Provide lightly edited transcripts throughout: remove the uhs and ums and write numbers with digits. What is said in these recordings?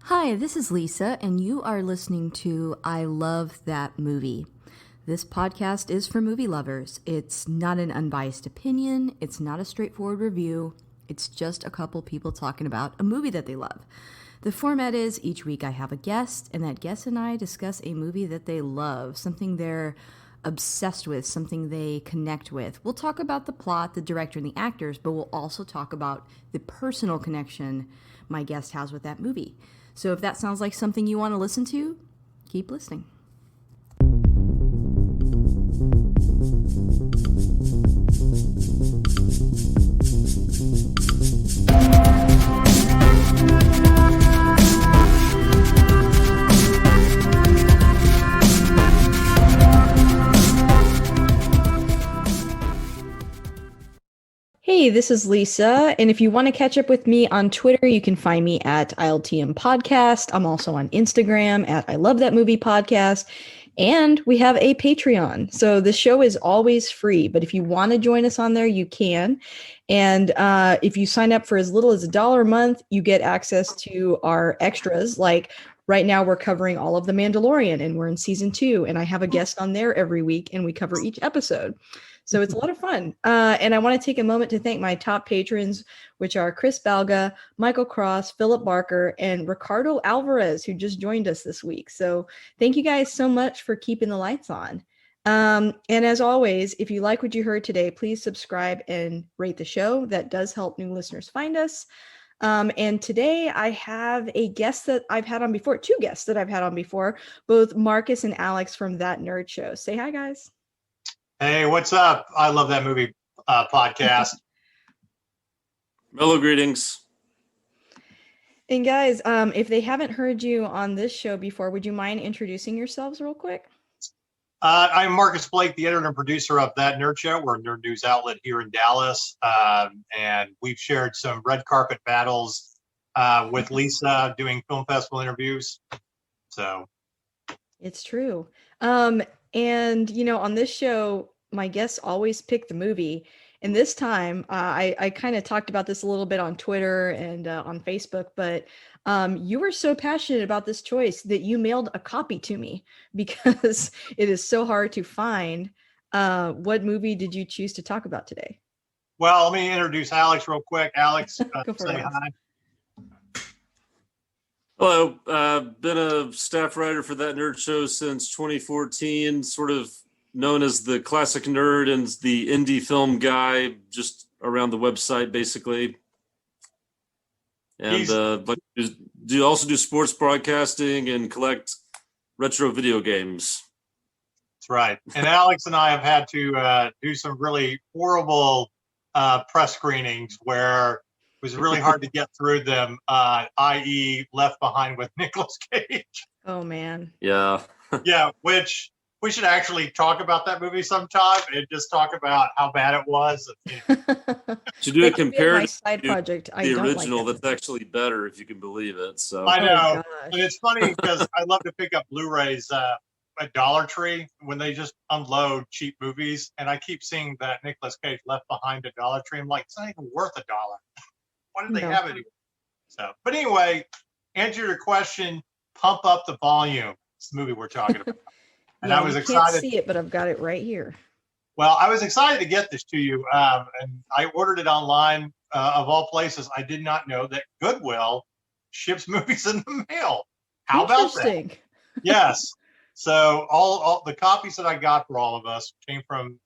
Hi, this is Lisa, and you are listening to I Love That Movie. This podcast is for movie lovers. It's not an unbiased opinion, it's not a straightforward review, it's just a couple people talking about a movie that they love. The format is each week I have a guest, and that guest and I discuss a movie that they love, something they're obsessed with, something they connect with. We'll talk about the plot, the director, and the actors, but we'll also talk about the personal connection my guest has with that movie. So if that sounds like something you want to listen to, keep listening. Hey, this is Lisa, and if you want to catch up with me on Twitter, you can find me at ILTM Podcast. I'm also on Instagram at I Love That Movie Podcast, and we have a Patreon. So the show is always free, but if you want to join us on there, you can. And if you sign up for as little as $1 a month, you get access to our extras. Like right now, we're covering all of The Mandalorian, and we're in season 2, and I have a guest on there every week, and we cover each episode. So it's a lot of fun. And I want to take a moment to thank my top patrons, which are Chris Balga, Michael Cross, Philip Barker, and Ricardo Alvarez, who just joined us this week. So thank you guys so much for keeping the lights on. And as always, if you like what you heard today, please subscribe and rate the show. That does help new listeners find us. And today I have a guest that I've had on before, 2 guests that I've had on before, both Marcus and Alex from That Nerd Show. Say hi, guys. Hey, what's up? I Love That Movie podcast. Hello, greetings. And guys, if they haven't heard you on this show before, would you mind introducing yourselves real quick? I'm Marcus Blake, the editor and producer of That Nerd Show. We're a nerd news outlet here in Dallas, and we've shared some red carpet battles with Lisa doing film festival interviews. So it's true. And you know, on this show, my guests always pick the movie. And this time, I kind of talked about this a little bit on Twitter and on Facebook, but you were so passionate about this choice that you mailed a copy to me because it is so hard to find. What movie did you choose to talk about today? Well, let me introduce Alex real quick. Alex, say hi. Hello, been a staff writer for That Nerd Show since 2014, sort of known as the classic nerd and the indie film guy, just around the website, basically. And but do also do sports broadcasting and collect retro video games. That's right. And Alex and I have had to do some really horrible press screenings where it was really hard to get through them, i.e. Left Behind with Nicolas Cage. Oh, man. Yeah. Yeah, which we should actually talk about that movie sometime and just talk about how bad it was. To do a comparative side project, the original, that's actually better, if you can believe it. So I know. And it's funny because I love to pick up Blu-rays at Dollar Tree when they just unload cheap movies. And I keep seeing that Nicolas Cage Left Behind at Dollar Tree. I'm like, it's not even worth $1. Why did they have it here? So, but anyway, answer your question, Pump Up the Volume. It's the movie we're talking about. And yeah, I was excited. I can't see it, but I've got it right here. Well, I was excited to get this to you. And I ordered it online, of all places. I did not know that Goodwill ships movies in the mail. How about that? Yes. So all the copies that I got for all of us came from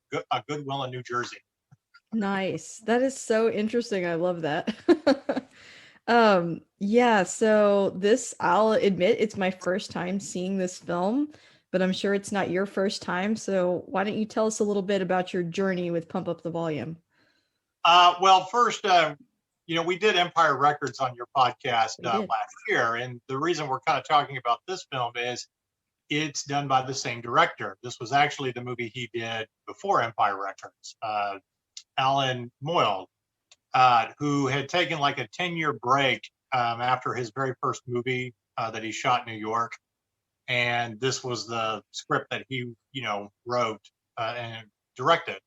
Goodwill in New Jersey. Nice. That is so interesting. I love that. Yeah, so this, I'll admit, it's my first time seeing this film, but I'm sure it's not your first time. So why don't you tell us a little bit about your journey with Pump Up the Volume? Well, first, we did Empire Records on your podcast last year. And the reason we're kind of talking about this film is it's done by the same director. This was actually the movie he did before Empire Records. Alan Moyle, who had taken like a 10-year break after his very first movie that he shot in New York. And this was the script that he, wrote and directed.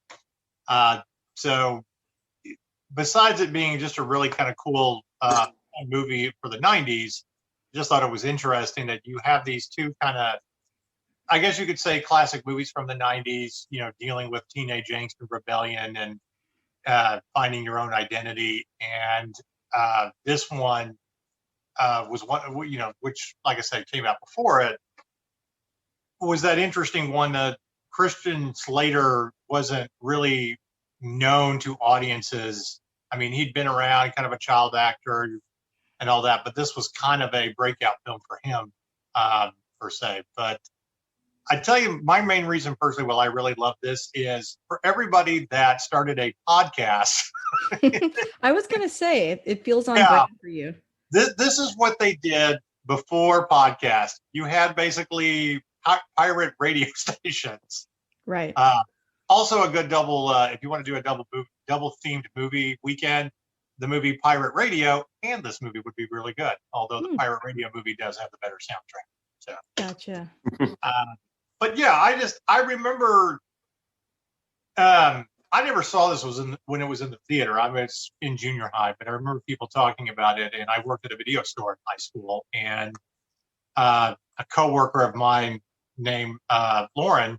So besides it being just a really kind of cool movie for the 90s, just thought it was interesting that you have these two kind of, I guess you could say, classic movies from the 90s, dealing with teenage angst and rebellion and finding your own identity. And this one was one, which, like I said, came out before it, was that interesting one that Christian Slater wasn't really known to audiences. I mean, he'd been around, kind of a child actor and all that, but this was kind of a breakout film for him, per se. But I tell you, my main reason personally why I really love this is for everybody that started a podcast. I was going to say, it feels on Yeah. brand for you. This is what they did before podcast. You had basically pirate radio stations. Right. Also a good double, if you want to do a double themed movie weekend, the movie Pirate Radio and this movie would be really good. Although the Pirate Radio movie does have the better soundtrack. So Gotcha. But yeah, I remember, I never saw this when it was in the theater. I was in junior high, but I remember people talking about it, and I worked at a video store in high school, and a coworker of mine named Lauren,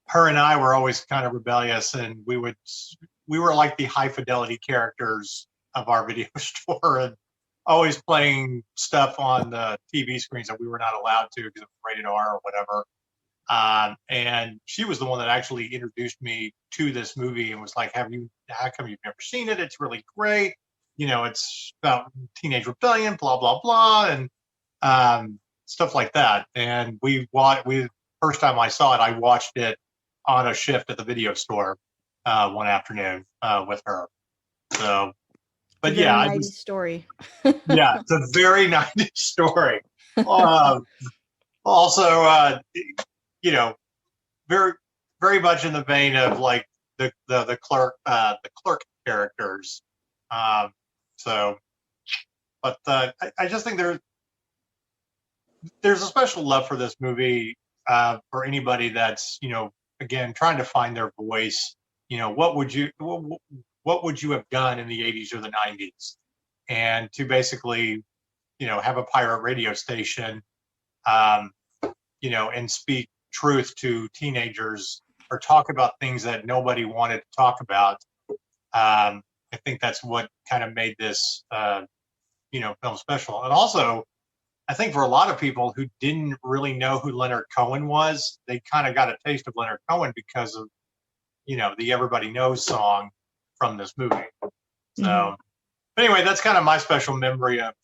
her and I were always kind of rebellious, and we were like the high fidelity characters of our video store, and always playing stuff on the TV screens that we were not allowed to because it was rated R or whatever. And she was the one that actually introduced me to this movie and was like, how come you've never seen it? It's really great. It's about teenage rebellion, blah, blah, blah. And stuff like that. And first time I saw it, I watched it on a shift at the video store one afternoon with her. So, but yeah, I just story. Yeah, it's a very 90s story. Also, very, very much in the vein of like the clerk characters. So, but I just think there's a special love for this movie for anybody that's again trying to find their voice. What would you have done in the 80s or the 90s? And to basically, have a pirate radio station, and speak truth to teenagers or talk about things that nobody wanted to talk about. I think that's what kind of made this, film special. And also, I think for a lot of people who didn't really know who Leonard Cohen was, they kind of got a taste of Leonard Cohen because of, the Everybody Knows song from this movie. So, but anyway, that's kind of my special memory of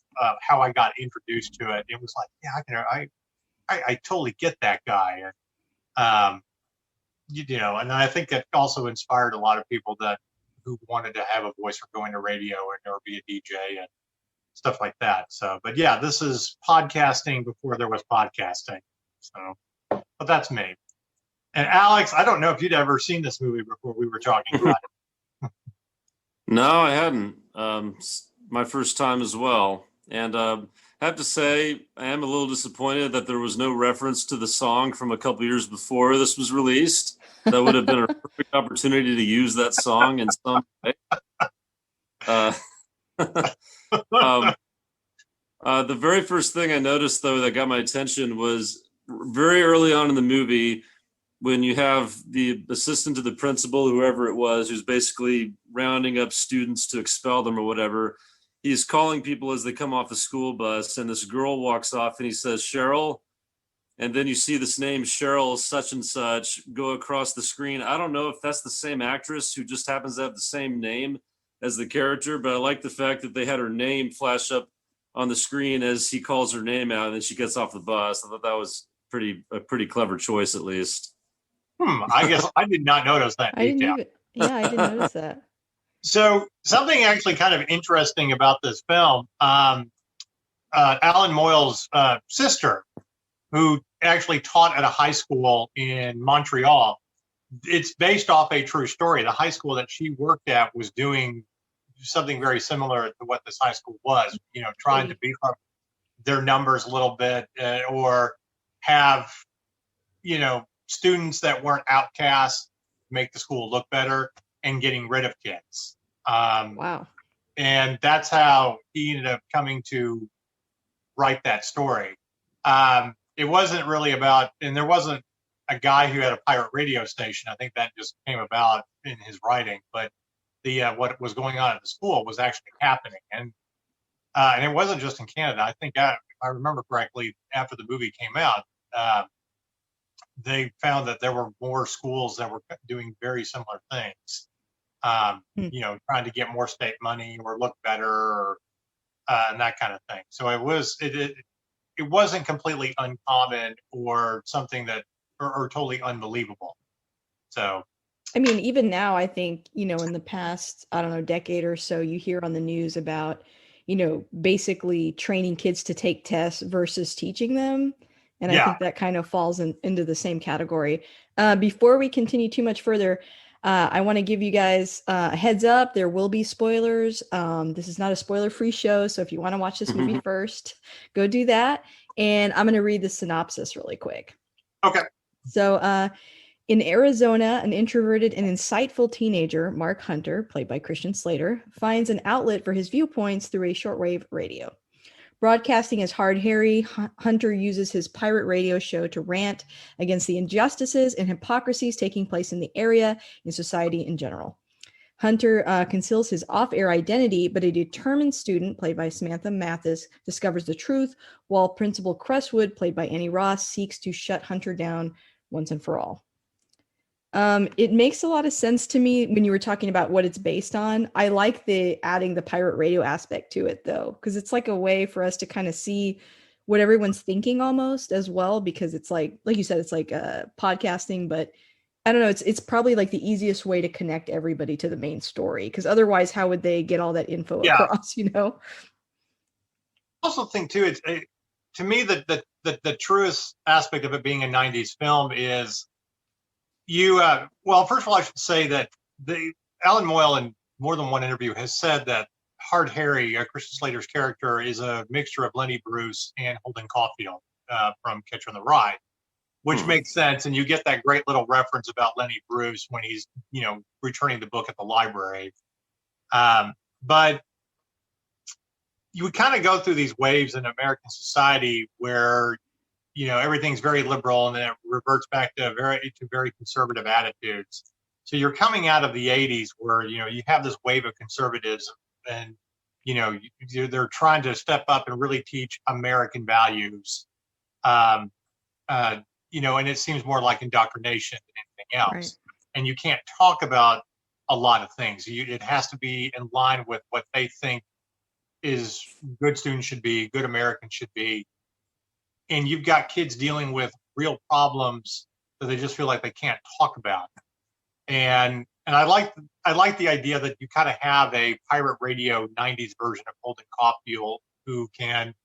how I got introduced to it. It was like, yeah, I totally get that guy. And, and I think that also inspired a lot of people who wanted to have a voice for going to radio or be a DJ and stuff like that. So, but yeah, this is podcasting before there was podcasting. So, but that's me. And Alex, I don't know if you'd ever seen this movie before we were talking about it. No, I hadn't. My first time as well. And I have to say, I am a little disappointed that there was no reference to the song from a couple years before this was released. That would have been a perfect opportunity to use that song in some way. The very first thing I noticed, though, that got my attention was very early on in the movie when you have the assistant to the principal, whoever it was, who's basically rounding up students to expel them or whatever. He's calling people as they come off the school bus, and this girl walks off and he says, Cheryl. And then you see this name, Cheryl such and such, go across the screen. I don't know if that's the same actress who just happens to have the same name as the character, but I like the fact that they had her name flash up on the screen as he calls her name out, and then she gets off the bus. I thought that was a pretty clever choice, at least. I guess I did not notice that detail. I didn't notice that. So something actually kind of interesting about this film, Alan Moyle's sister, who actually taught at a high school in Montreal, it's based off a true story. The high school that she worked at was doing something very similar to what this high school was, trying to beef up their numbers a little bit or have, students that weren't outcasts make the school look better and getting rid of kids. Wow. And that's how he ended up coming to write that story. It wasn't really about, and there wasn't a guy who had a pirate radio station. I think that just came about in his writing. But the what was going on at the school was actually happening, and it wasn't just in Canada. I think, if I remember correctly, after the movie came out, they found that there were more schools that were doing very similar things. Trying to get more state money or look better, or and that kind of thing. So it wasn't completely uncommon or something that or totally unbelievable. So, I mean, even now, I think, in the past, I don't know, decade or so, you hear on the news about, basically training kids to take tests versus teaching them. And I think that kind of falls into the same category. Before we continue too much further, I want to give you guys a heads up. There will be spoilers. This is not a spoiler-free show. So if you want to watch this movie first, go do that. And I'm going to read the synopsis really quick. Okay. So in Arizona, an introverted and insightful teenager, Mark Hunter, played by Christian Slater, finds an outlet for his viewpoints through a shortwave radio. Broadcasting as Hard Harry, Hunter uses his pirate radio show to rant against the injustices and hypocrisies taking place in the area and society in general. Hunter conceals his off-air identity, but a determined student, played by Samantha Mathis, discovers the truth, while Principal Crestwood, played by Annie Ross, seeks to shut Hunter down once and for all. It makes a lot of sense to me when you were talking about what it's based on. I like adding the pirate radio aspect to it, though, because it's like a way for us to kind of see what everyone's thinking almost as well, because it's like you said, it's like podcasting, but I don't know, it's probably like the easiest way to connect everybody to the main story, because otherwise how would they get all that info across, I also think too, it's to me the truest aspect of it being a 90s film is well, first of all, I should say that Alan Moyle in more than one interview has said that Hard Harry, Christian Slater's character, is a mixture of Lenny Bruce and Holden Caulfield from Catcher in the Rye, which makes sense. And you get that great little reference about Lenny Bruce when he's, returning the book at the library. But you would kind of go through these waves in American society where everything's very liberal, and then it reverts back to very conservative attitudes. So you're coming out of the 80s where, you have this wave of conservatism, and, they're trying to step up and really teach American values. And it seems more like indoctrination than anything else. Right. And you can't talk about a lot of things. It has to be in line with what they think is good students should be, good Americans should be. And you've got kids dealing with real problems that they just feel like they can't talk about. And I like the idea that you kind of have a pirate radio 90s version of Holden Caulfield who can,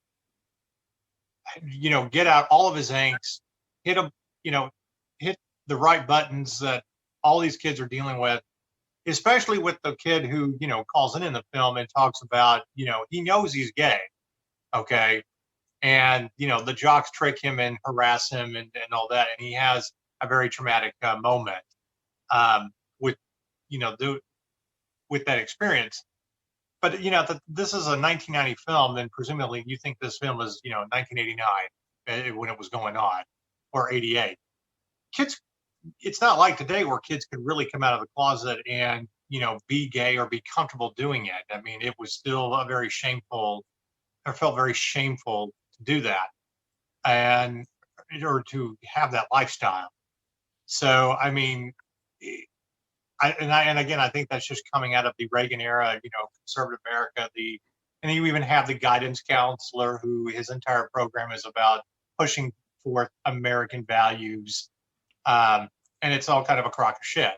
get out all of his angst, hit the right buttons that all these kids are dealing with, especially with the kid who, calls in the film and talks about, he knows he's gay. Okay. And, the jocks trick him and harass him and all that. And he has a very traumatic moment with that experience. But, this is a 1990 film, and presumably you think this film was, 1989 when it was going on, or 88. Kids, it's not like today where kids could really come out of the closet and, be gay or be comfortable doing it. I mean, it was still I felt very shameful to do that or to have that lifestyle. So, I mean, again, I think that's just coming out of the Reagan era, conservative America, and you even have the guidance counselor who his entire program is about pushing forth American values. And it's all kind of a crock of shit.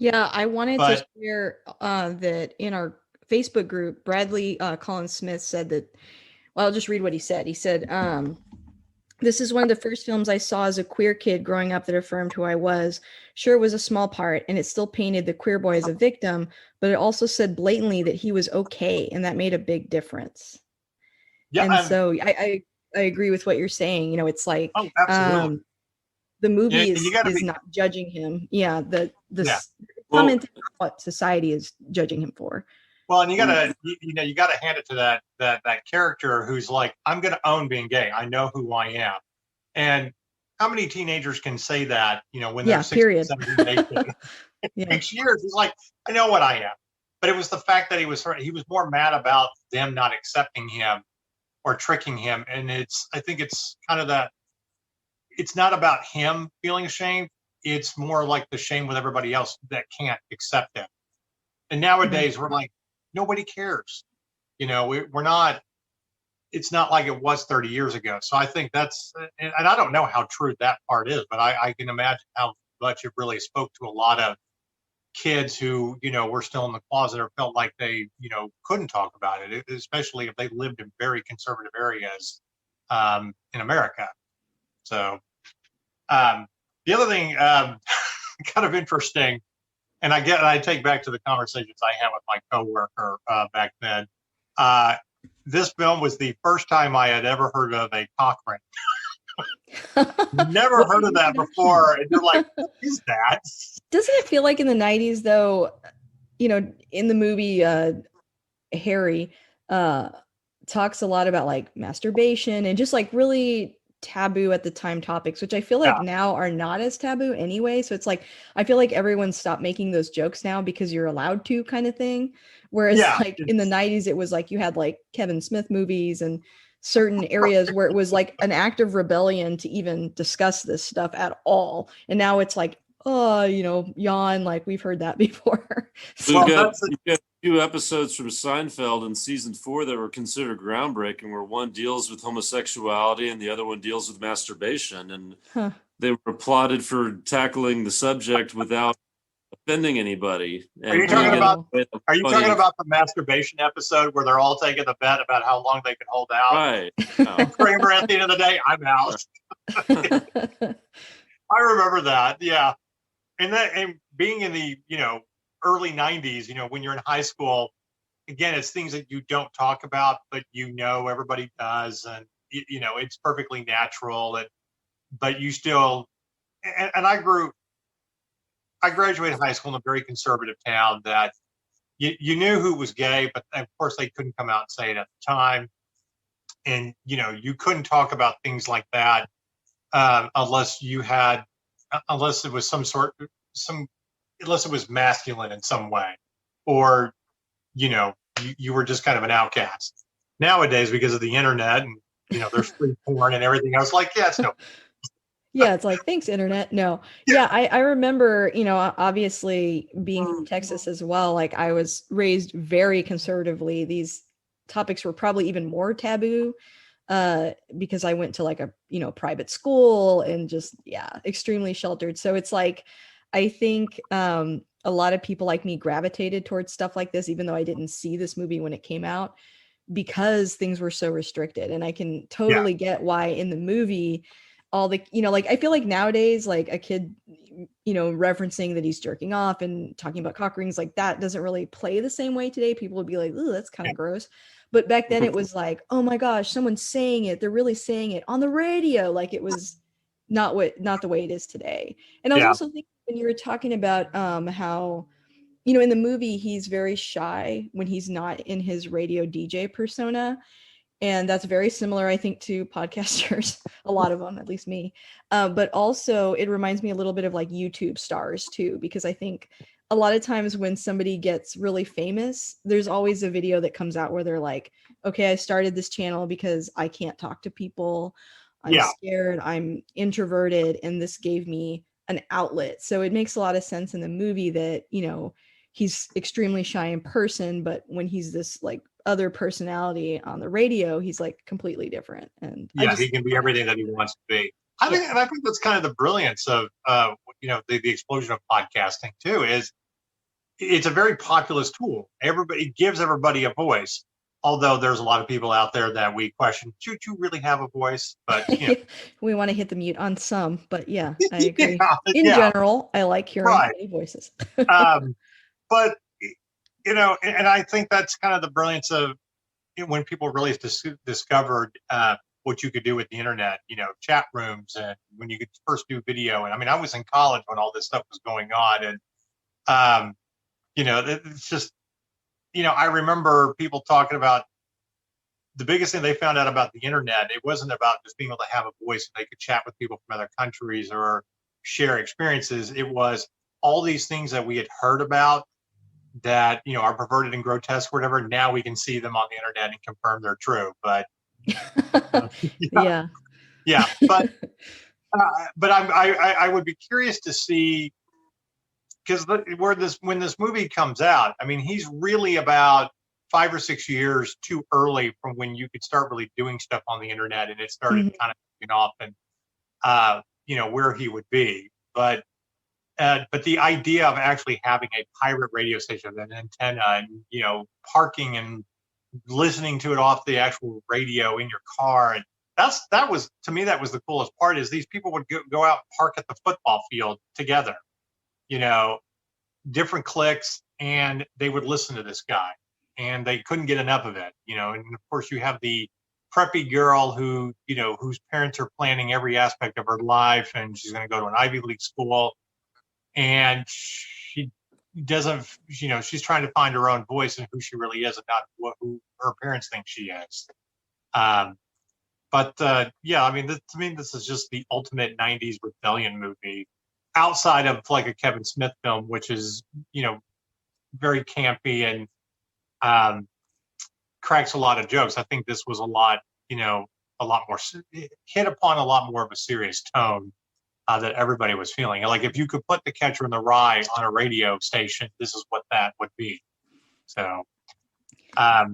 Yeah, I wanted to share that in our Facebook group, Bradley Collins Smith said that, well, I'll just read what he said. He said, this is one of the first films I saw as a queer kid growing up that affirmed who I was. Sure, it was a small part, and it still painted the queer boy as a victim, but it also said blatantly that he was okay, and that made a big difference. Yeah, and so I agree with what you're saying. It's like the movie is not judging him. Yeah, the comment what society is judging him for. Well, and you gotta hand it to that character who's like, I'm gonna own being gay. I know who I am. And how many teenagers can say that, when they're 16, period. 17, 18? It takes years. He's like, I know what I am. But it was the fact that he was more mad about them not accepting him or tricking him. And I think it's kind of that, it's not about him feeling ashamed. It's more like the shame with everybody else that can't accept him. And nowadays we're like, nobody cares. We're not, it's not like it was 30 years ago. So I think that's, and I don't know how true that part is, but I can imagine how much it really spoke to a lot of kids who, were still in the closet or felt like they, couldn't talk about it, especially if they lived in very conservative areas in America. So the other thing kind of interesting, and I take back to the conversations I had with my coworker back then. This film was the first time I had ever heard of a cock ring. Never heard of that before. And you're like, what is that? Doesn't it feel like in the 90s, though, in the movie, Harry talks a lot about like masturbation and just like really taboo at the time topics, which I feel like now are not as taboo anyway. So it's like, I feel like everyone stopped making those jokes now because you're allowed to, kind of thing. Whereas like in the 90s, it was like you had like Kevin Smith movies and certain areas where it was like an act of rebellion to even discuss this stuff at all. And now it's like, oh, yawn, like we've heard that before. So you've got a few episodes from Seinfeld in season 4 that were considered groundbreaking, where one deals with homosexuality and the other one deals with masturbation. And they were applauded for tackling the subject without offending anybody. Are you talking about the masturbation episode where they're all taking the bet about how long they can hold out? Right. Kramer, at the end of the day, I'm out. I remember that. Yeah. And being in the, early 90s, when you're in high school, again, it's things that you don't talk about, but everybody does. And, it's perfectly natural. But you still, and I graduated high school in a very conservative town that you knew who was gay, but of course they couldn't come out and say it at the time. And, you couldn't talk about things like that unless it was unless it was masculine in some way, or, you were just kind of an outcast. Nowadays, because of the internet and, there's free porn and everything, I was like, yeah, it's no. Yeah, it's like, thanks, internet. No. Yeah, I remember, obviously being from Texas as well, like I was raised very conservatively. These topics were probably even more taboo because I went to like a, private school and just, extremely sheltered. So it's like, I think a lot of people like me gravitated towards stuff like this, even though I didn't see this movie when it came out, because things were so restricted. And I can totally get why in the movie, all the, like, I feel like nowadays, like a kid, referencing that he's jerking off and talking about cock rings, like that doesn't really play the same way today. People would be like, ooh, that's kind of gross. But back then it was like, oh my gosh, someone's saying it. They're really saying it on the radio. Like it was not the way it is today. And I was also thinking when you were talking about how, in the movie, he's very shy when he's not in his radio DJ persona. And that's very similar, I think, to podcasters, a lot of them, at least me. But also it reminds me a little bit of like YouTube stars too, because I think a lot of times when somebody gets really famous, there's always a video that comes out where they're like, okay, I started this channel because I can't talk to people. I'm scared, I'm introverted, and this gave me an outlet. So it makes a lot of sense in the movie that, he's extremely shy in person, but when he's this like other personality on the radio, he's like completely different. And he can be everything that he wants to be. I think that's kind of the brilliance of the explosion of podcasting too. Is it's a very populist tool. It gives everybody a voice. Although there's a lot of people out there that we question, should you really have a voice? But we want to hit the mute on some. But I agree. In general, I like hearing many voices. But and I think that's kind of the brilliance of when people really discovered what you could do with the internet, chat rooms, and when you could first do video. And I mean, I was in college when all this stuff was going on, and it's just I remember people talking about the biggest thing they found out about the internet. It wasn't about just being able to have a voice and they could chat with people from other countries or share experiences. It was all these things that we had heard about that, are perverted and grotesque, whatever. Now we can see them on the internet and confirm they're true. But yeah. Yeah. But I would be curious to see, because when this movie comes out, I mean, he's really about 5 or 6 years too early from when you could start really doing stuff on the internet, and it started kind of taking off, and where he would be. But the idea of actually having a pirate radio station with an antenna and parking and listening to it off the actual radio in your car, and that was the coolest part. Is these people would go out and park at the football field together, different cliques, and they would listen to this guy, and they couldn't get enough of it, and of course you have the preppy girl who, whose parents are planning every aspect of her life, and she's going to go to an Ivy League school, and she doesn't, she's trying to find her own voice and who she really is, and not who her parents think she is. But I mean, to me, this is just the ultimate 90s rebellion movie, outside of like a Kevin Smith film, which is, very campy and cracks a lot of jokes. I think this was a lot more, hit upon a lot more of a serious tone that everybody was feeling. Like, if you could put The Catcher in the Rye on a radio station, this is what that would be. So, I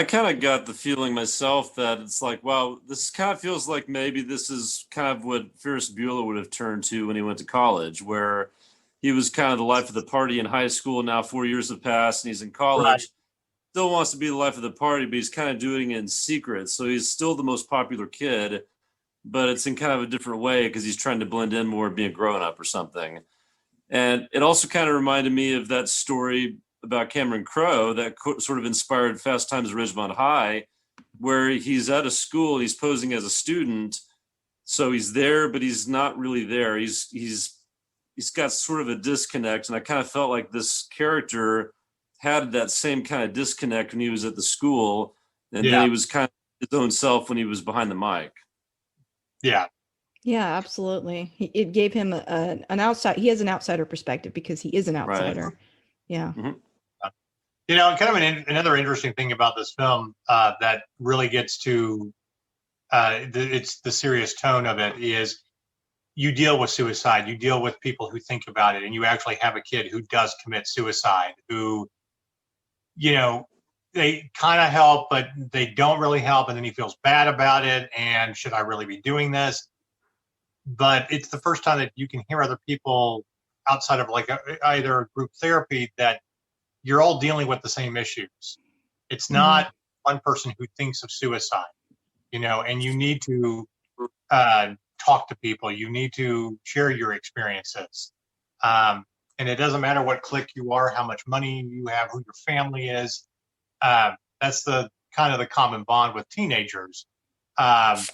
kind of got the feeling myself that it's like, wow, this kind of feels like maybe this is kind of what Ferris Bueller would have turned to when he went to college, where he was kind of the life of the party in high school. Now 4 years have passed and he's in college. Right. Still wants to be the life of the party, but he's kind of doing it in secret. So he's still the most popular kid, but it's in kind of a different way because he's trying to blend in more, being a grown up or something. And it also kind of reminded me of that story about Cameron Crowe that sort of inspired Fast Times at Ridgemont High, where he's at a school, he's posing as a student, so he's there, but he's not really there. He's got sort of a disconnect, and I kind of felt like this character had that same kind of disconnect when he was at the school, and then he was kind of his own self when he was behind the mic. Yeah, absolutely. It gave him an outside. He has an outsider perspective because he is an outsider. Right. Yeah. Mm-hmm. Kind of another interesting thing about this film that really gets to it's the serious tone of it is you deal with suicide, you deal with people who think about it, and you actually have a kid who does commit suicide, who, they kind of help, but they don't really help, and then he feels bad about it, and should I really be doing this? But it's the first time that you can hear other people outside of like either group therapy that you're all dealing with the same issues. It's not one person who thinks of suicide, and you need to talk to people. You need to share your experiences. And it doesn't matter what clique you are, how much money you have, who your family is. That's the kind of the common bond with teenagers. There's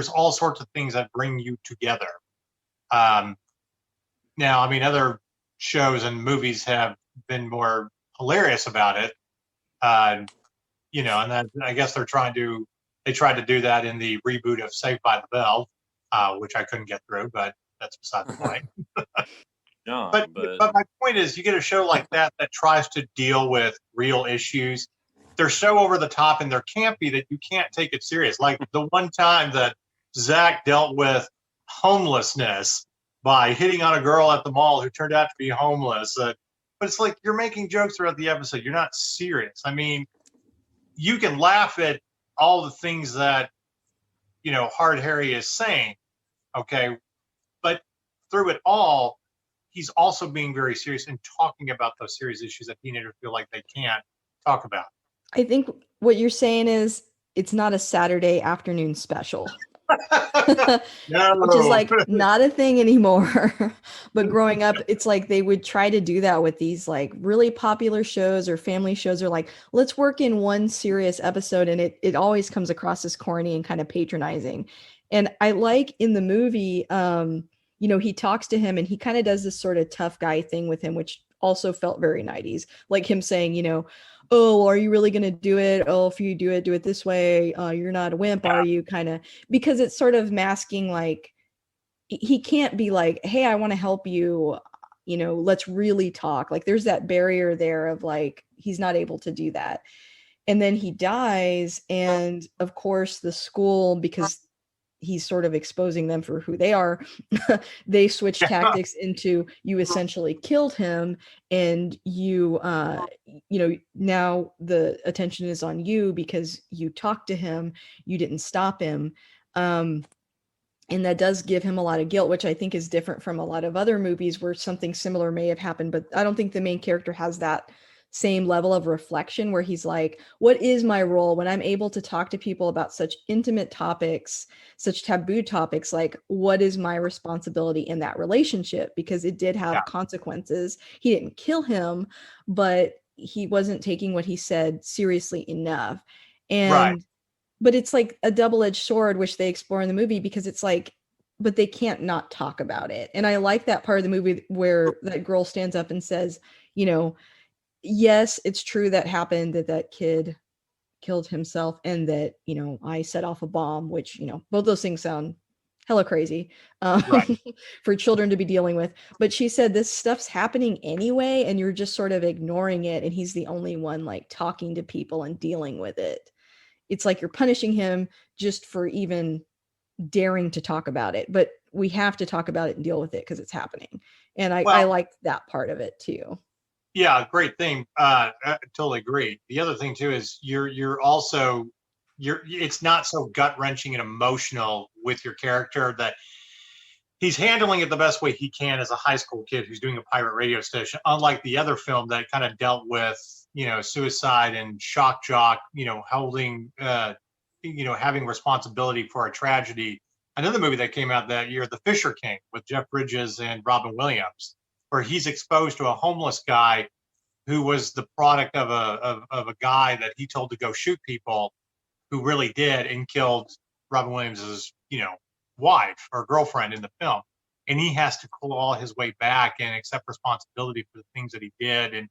all sorts of things that bring you together. Now, I mean, other shows and movies have been more hilarious about it, and then I guess they tried to do that in the reboot of Saved by the Bell, which I couldn't get through, but that's beside the point. No, but my point is, you get a show like that tries to deal with real issues. They're so over the top and they're campy that you can't take it serious. Like the one time that Zach dealt with homelessness by hitting on a girl at the mall who turned out to be homeless. But it's like you're making jokes throughout the episode. You're not serious. I mean, you can laugh at all the things that, Hard Harry is saying, okay? But through it all, he's also being very serious and talking about those serious issues that teenagers feel like they can't talk about. I think what you're saying is it's not a Saturday afternoon special. No. Which is like not a thing anymore. But growing up, it's like they would try to do that with these like really popular shows or family shows, or like, let's work in one serious episode, and it always comes across as corny and kind of patronizing. And I like in the movie, he talks to him and he kind of does this sort of tough guy thing with him, which also felt very 90s. Like him saying, oh, are you really going to do it? Oh, if you do it this way. You're not a wimp, are you? Kind of, because it's sort of masking, like, he can't be like, hey, I want to help you. Let's really talk. Like there's that barrier there of like, he's not able to do that. And then he dies. And of course, the school, because he's sort of exposing them for who they are, they switch tactics into, you essentially killed him, and now the attention is on you because you talked to him, you didn't stop him. And that does give him a lot of guilt, which I think is different from a lot of other movies where something similar may have happened. But I don't think the main character has that same level of reflection where he's like, what is my role when I'm able to talk to people about such intimate topics, such taboo topics? Like, what is my responsibility in that relationship? Because it did have consequences. He didn't kill him, but he wasn't taking what he said seriously enough. And but it's like a double-edged sword, which they explore in the movie, because it's like, but they can't not talk about it. And I like that part of the movie where that girl stands up and says, yes, it's true that happened, that kid killed himself, and that, I set off a bomb, which, both those things sound hella crazy for children to be dealing with. But she said, this stuff's happening anyway, and you're just sort of ignoring it. And he's the only one like talking to people and dealing with it. It's like you're punishing him just for even daring to talk about it, but we have to talk about it and deal with it because it's happening. And I like that part of it too. Yeah, great thing. I totally agree. The other thing too is it's not so gut wrenching and emotional with your character, that he's handling it the best way he can as a high school kid who's doing a pirate radio station, unlike the other film that kind of dealt with, suicide and shock jock, holding, having responsibility for a tragedy. Another movie that came out that year, The Fisher King, with Jeff Bridges and Robin Williams, where he's exposed to a homeless guy who was the product of a guy that he told to go shoot people, who really did and killed Robin Williams's, wife or girlfriend in the film. And he has to claw his way back and accept responsibility for the things that he did. And,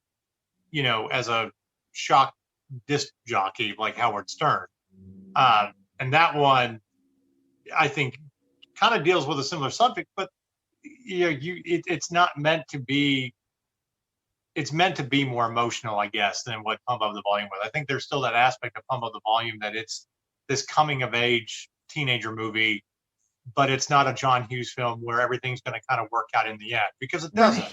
as a shock disc jockey like Howard Stern. And that one, I think, kind of deals with a similar subject, but it's not meant to be. It's meant to be more emotional, I guess, than what Pump Up the Volume was. I think there's still that aspect of Pump Up the Volume, that it's this coming of age teenager movie, but it's not a John Hughes film where everything's going to kind of work out in the end, because it doesn't.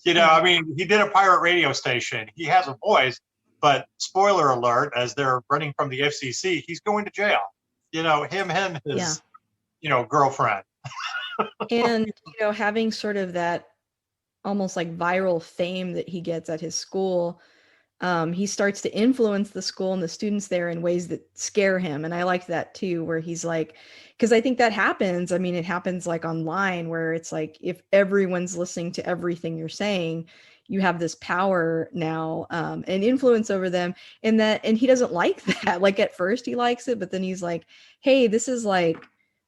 I mean, he did a pirate radio station. He has a voice, but spoiler alert, as they're running from the FCC, he's going to jail. Him and his, girlfriend. And, having sort of that almost like viral fame that he gets at his school, he starts to influence the school and the students there in ways that scare him. And I like that too, where he's like, because I think that happens. I mean, it happens like online, where it's like, if everyone's listening to everything you're saying, you have this power now, and influence over them. And he doesn't like that. Like at first he likes it, but then he's like, hey, this is like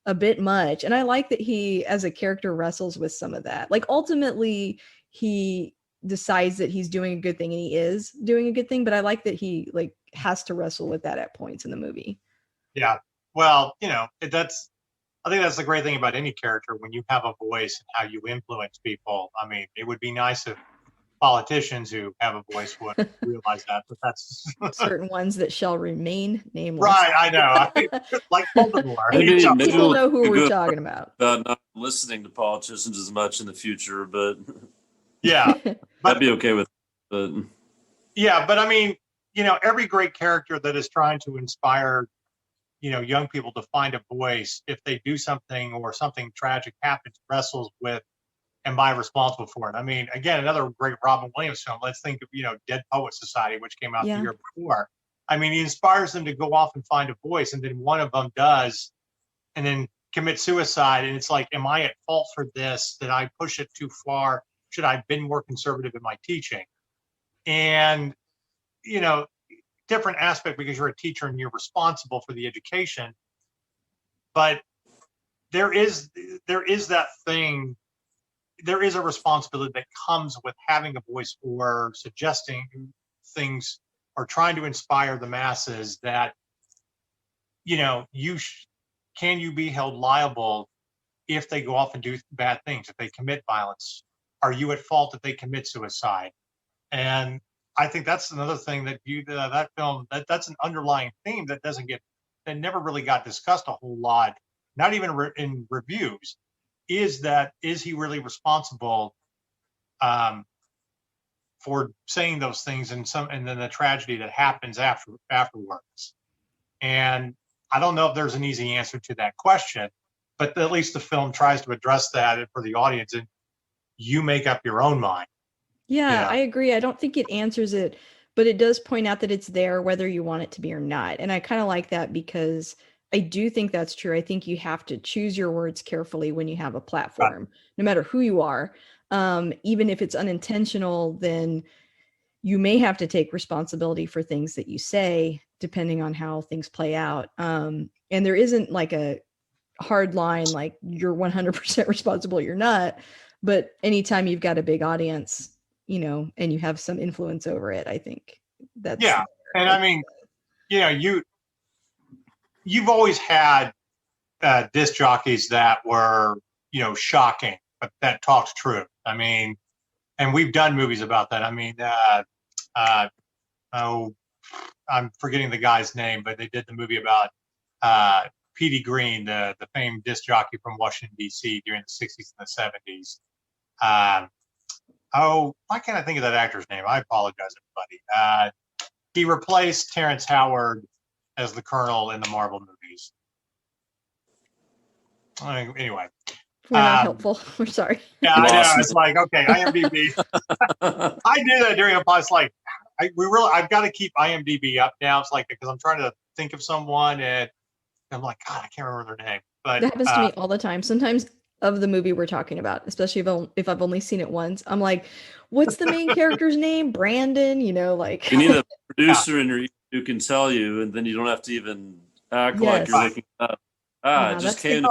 a bit much. And I like that he, as a character, wrestles with some of that. Like ultimately he decides that he's doing a good thing, and he is doing a good thing, but I like that he like has to wrestle with that at points in the movie. Yeah. Well, I think that's the great thing about any character, when you have a voice and how you influence people. I mean, it would be nice if politicians who have a voice would realize that, but that's certain ones that shall remain nameless. Right, I know. Like Voldemort. Maybe people know who we're talking about. About not listening to politicians as much in the future, but yeah, I'd be okay with it. But yeah, but I mean, every great character that is trying to inspire, young people to find a voice, if they do something or something tragic happens, wrestles with, am I responsible for it? I mean, again, another great Robin Williams film. Let's think of, Dead Poets Society, which came out the year before. I mean, he inspires them to go off and find a voice, and then one of them does, and then commit suicide. And it's like, am I at fault for this? Did I push it too far? Should I have been more conservative in my teaching? And, different aspect, because you're a teacher and you're responsible for the education. But there is that thing. There is a responsibility that comes with having a voice or suggesting things or trying to inspire the masses that, can you be held liable if they go off and do bad things, if they commit violence? Are you at fault if they commit suicide? And I think that's another thing that that film, that's an underlying theme that never really got discussed a whole lot, not even in reviews, is he really responsible for saying those things and then the tragedy that happens afterwards. And I don't know if there's an easy answer to that question, but at least the film tries to address that for the audience, and you make up your own mind. Yeah, I agree. I don't think it answers it, but it does point out that it's there whether you want it to be or not. And I kind of like that because I do think that's true. I think you have to choose your words carefully when you have a platform, no matter who you are. Even if it's unintentional, then you may have to take responsibility for things that you say, depending on how things play out. And there isn't like a hard line, like you're 100% responsible, you're not. But anytime you've got a big audience, and you have some influence over it, I think that's. Yeah. And I mean, you've always had disc jockeys that were, shocking, but that talks true. I mean, and we've done movies about that. I mean, I'm forgetting the guy's name, but they did the movie about Petey Green, the famed disc jockey from Washington, D.C. during the 60s and the 70s. Why can't I think of that actor's name? I apologize, everybody. He replaced Terrence Howard as the Colonel in the Marvel movies. Anyway. We're not helpful. We're sorry. Yeah, I know. It's like, okay, IMDb. I do that during a podcast. Like, I've got to keep IMDb up now. It's like, because I'm trying to think of someone and I'm like, God, I can't remember their name. But that happens to me all the time. Sometimes of the movie we're talking about, especially if I've only seen it once, I'm like, what's the main character's name? Brandon, like. You need a producer in your ear who can tell you, and then you don't have to even act like you're looking up. It just came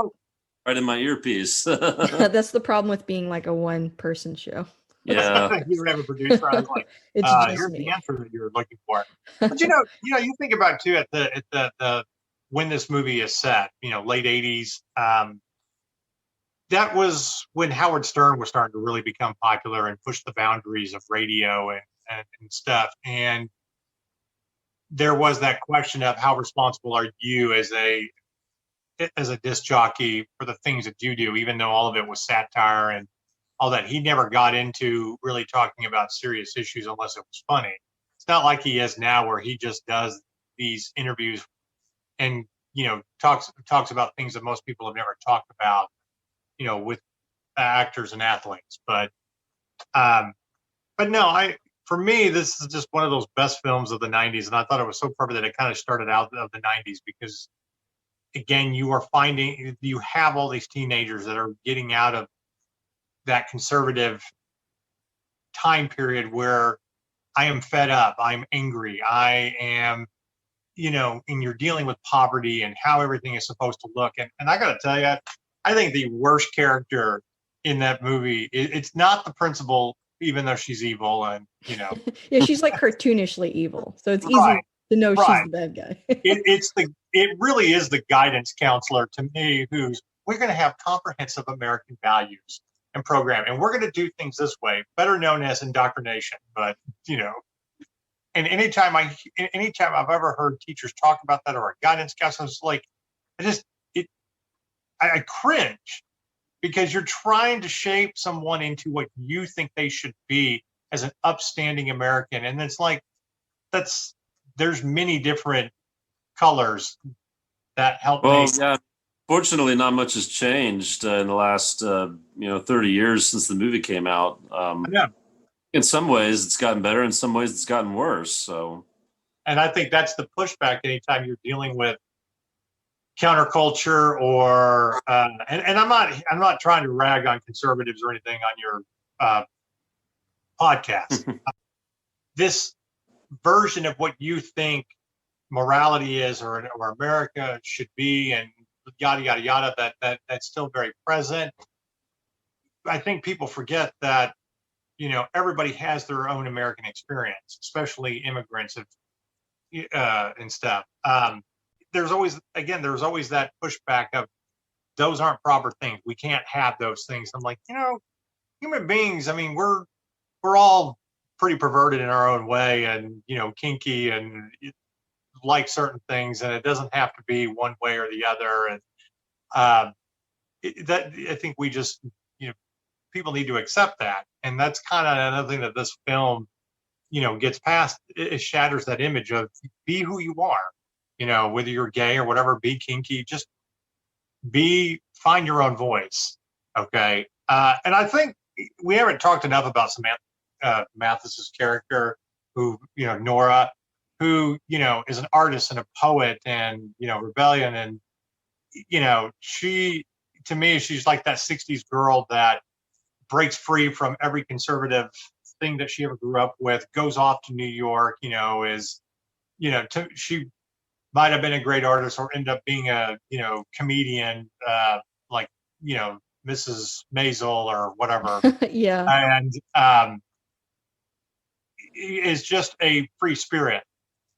right in my earpiece. That's the problem with being like a one-person show. Yeah. You don't have a producer. I was like, here's the answer that you're looking for. But you think about too at the when this movie is set, late 80s. That was when Howard Stern was starting to really become popular and push the boundaries of radio and stuff. And there was that question of how responsible are you as a disc jockey for the things that you do, even though all of it was satire and all that. He never got into really talking about serious issues unless it was funny. It's not like he is now where he just does these interviews and, talks about things that most people have never talked about, with actors and athletes. But no, for me, this is just one of those best films of the 90s. And I thought it was so perfect that it kind of started out of the 90s because, again, you have all these teenagers that are getting out of that conservative time period where I am fed up, I'm angry, I am, and you're dealing with poverty and how everything is supposed to look. And I got to tell you, I think the worst character in that movie, it's not the principal, even though she's evil and, Yeah, she's like cartoonishly evil. So it's easy to know she's the bad guy. It really is the guidance counselor to me we're going to have comprehensive American values and program, and we're going to do things this way, better known as indoctrination. But, and anytime I've ever heard teachers talk about that or a guidance counselor, it's like, I cringe because you're trying to shape someone into what you think they should be as an upstanding American. And it's like, there's many different colors that help. Well, yeah. Fortunately, not much has changed in the last, 30 years since the movie came out. Yeah. In some ways, it's gotten better. In some ways, it's gotten worse. So, and I think that's the pushback anytime you're dealing with counterculture or and I'm not trying to rag on conservatives or anything on your podcast. This version of what you think morality is or America should be and yada yada yada, that's still very present. I think people forget that, everybody has their own American experience, especially immigrants and stuff. There's always that pushback of those aren't proper things. We can't have those things. I'm like, human beings, I mean, we're all pretty perverted in our own way, and kinky, and like certain things, and it doesn't have to be one way or the other. And that, I think we just, people need to accept that. And that's kind of another thing that this film, gets past. It shatters that image of be who you are, whether you're gay or whatever, be kinky, just find your own voice. Okay. And I think we haven't talked enough about Samantha Mathis's character, who, Nora, who, is an artist and a poet, and, rebellion. And, to me, she's like that 60s girl that breaks free from every conservative thing that she ever grew up with, goes off to New York, she might have been a great artist or end up being a, comedian, like, Mrs. Maisel or whatever. Yeah. And is just a free spirit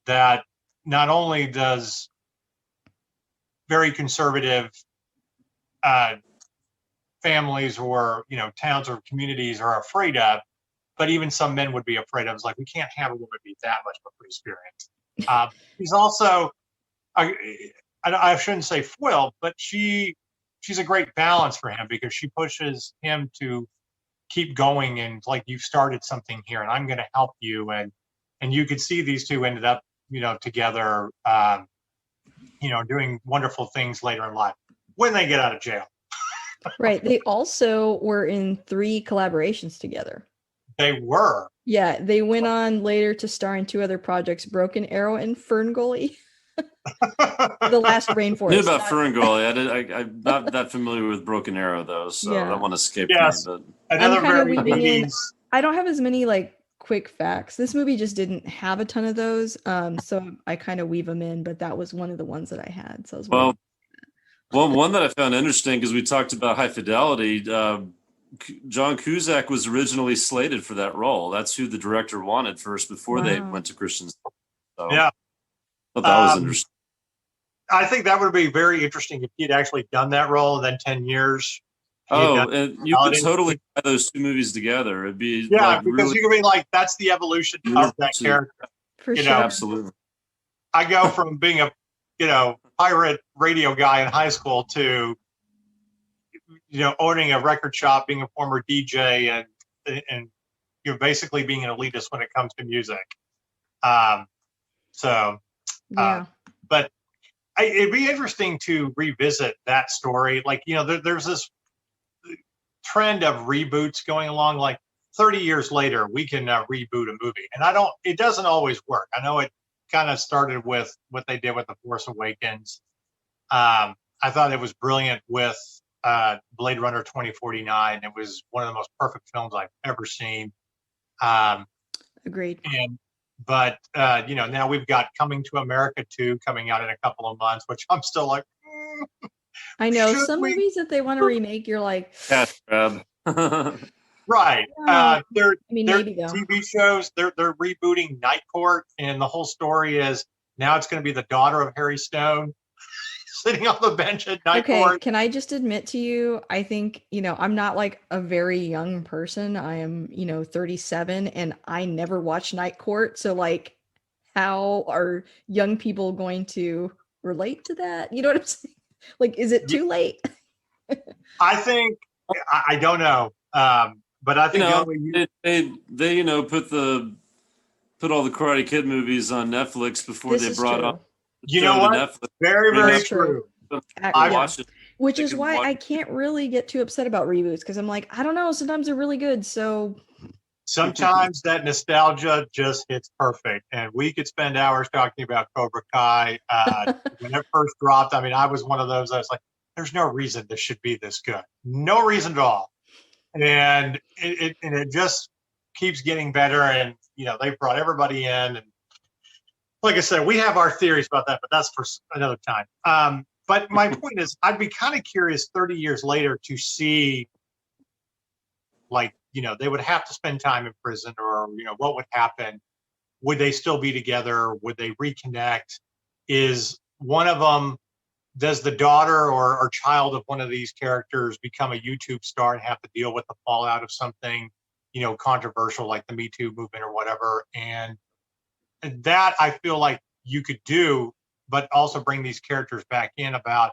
that not only does very conservative families or towns or communities are afraid of, but even some men would be afraid of. It's like, we can't have a woman be that much of a free spirit. She's also, I shouldn't say foil, but she's a great balance for him, because she pushes him to keep going, and like, you've started something here and I'm going to help you. And you could see these two ended up, together, doing wonderful things later in life when they get out of jail. Right. They also were in 3 collaborations together. They were. Yeah. They went on later to star in 2 other projects, Broken Arrow and Ferngully. The Last Rainforest. I knew about Ferngully. I'm not that familiar with Broken Arrow, though, so that one escaped me. But another very I don't have as many like quick facts. This movie just didn't have a ton of those, so I kind of weave them in. But that was one of the ones that I had. So I was one that I found interesting, because we talked about High Fidelity. John Cusack was originally slated for that role. That's who the director wanted first, before they went to Christian. So, yeah, I thought that was interesting. I think that would be very interesting if he had actually done that role, and then 10 years. And you could totally tie those 2 movies together. It'd be because really, you could be like, that's the evolution of that character. For sure. Absolutely. I go from being a pirate radio guy in high school to owning a record shop, being a former DJ, and basically being an elitist when it comes to music. But it'd be interesting to revisit that story. Like, there's this trend of reboots going along. Like 30 years later, we can reboot a movie, and it doesn't always work. I know it kind of started with what they did with The Force Awakens. I thought it was brilliant with Blade Runner 2049. It was one of the most perfect films I've ever seen. Agreed. But now we've got Coming to America 2 coming out in a couple of months, which I'm still like, I know some movies that they want to remake, you're like, right. They're maybe though. TV shows. They're rebooting Night Court, and the whole story is now it's going to be the daughter of Harry Stone sitting on the bench at Night Court. Can I just admit to you, I think, I'm not like a very young person. I am, 37, and I never watched Night Court. So like, how are young people going to relate to that? You know what I'm saying? Like, is it too late? I think, I don't know. But I think they put all the Karate Kid movies on Netflix before they brought on. You know what? Netflix. Very, very true. I watched it. Which is why I can't really get too upset about reboots, because I'm like, I don't know. Sometimes they're really good. So sometimes that nostalgia just hits perfect, and we could spend hours talking about Cobra Kai. When it first dropped, I mean, I was one of those. I was like, "There's no reason this should be this good. No reason at all." And it just keeps getting better, and they've brought everybody in, and like I said, we have our theories about that, but that's for another time. But my point is, I'd be kind of curious 30 years later to see, like, they would have to spend time in prison, or, what would happen? Would they still be together? Would they reconnect? Is one of them, does the daughter or child of one of these characters become a YouTube star and have to deal with the fallout of something, controversial like the Me Too movement or whatever? And that I feel like you could do, but also bring these characters back in about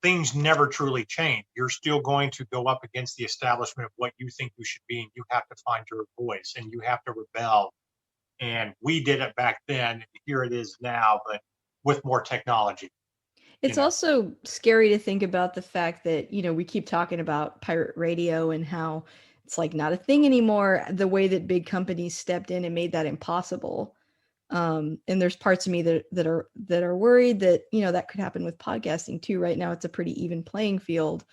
things never truly change. You're still going to go up against the establishment of what you think you should be, and you have to find your voice and you have to rebel. And we did it back then, and here it is now, but with more technology. It's also scary to think about the fact that, we keep talking about pirate radio and how it's like not a thing anymore, the way that big companies stepped in and made that impossible. And there's parts of me that are worried that, that could happen with podcasting too. Right now, it's a pretty even playing field,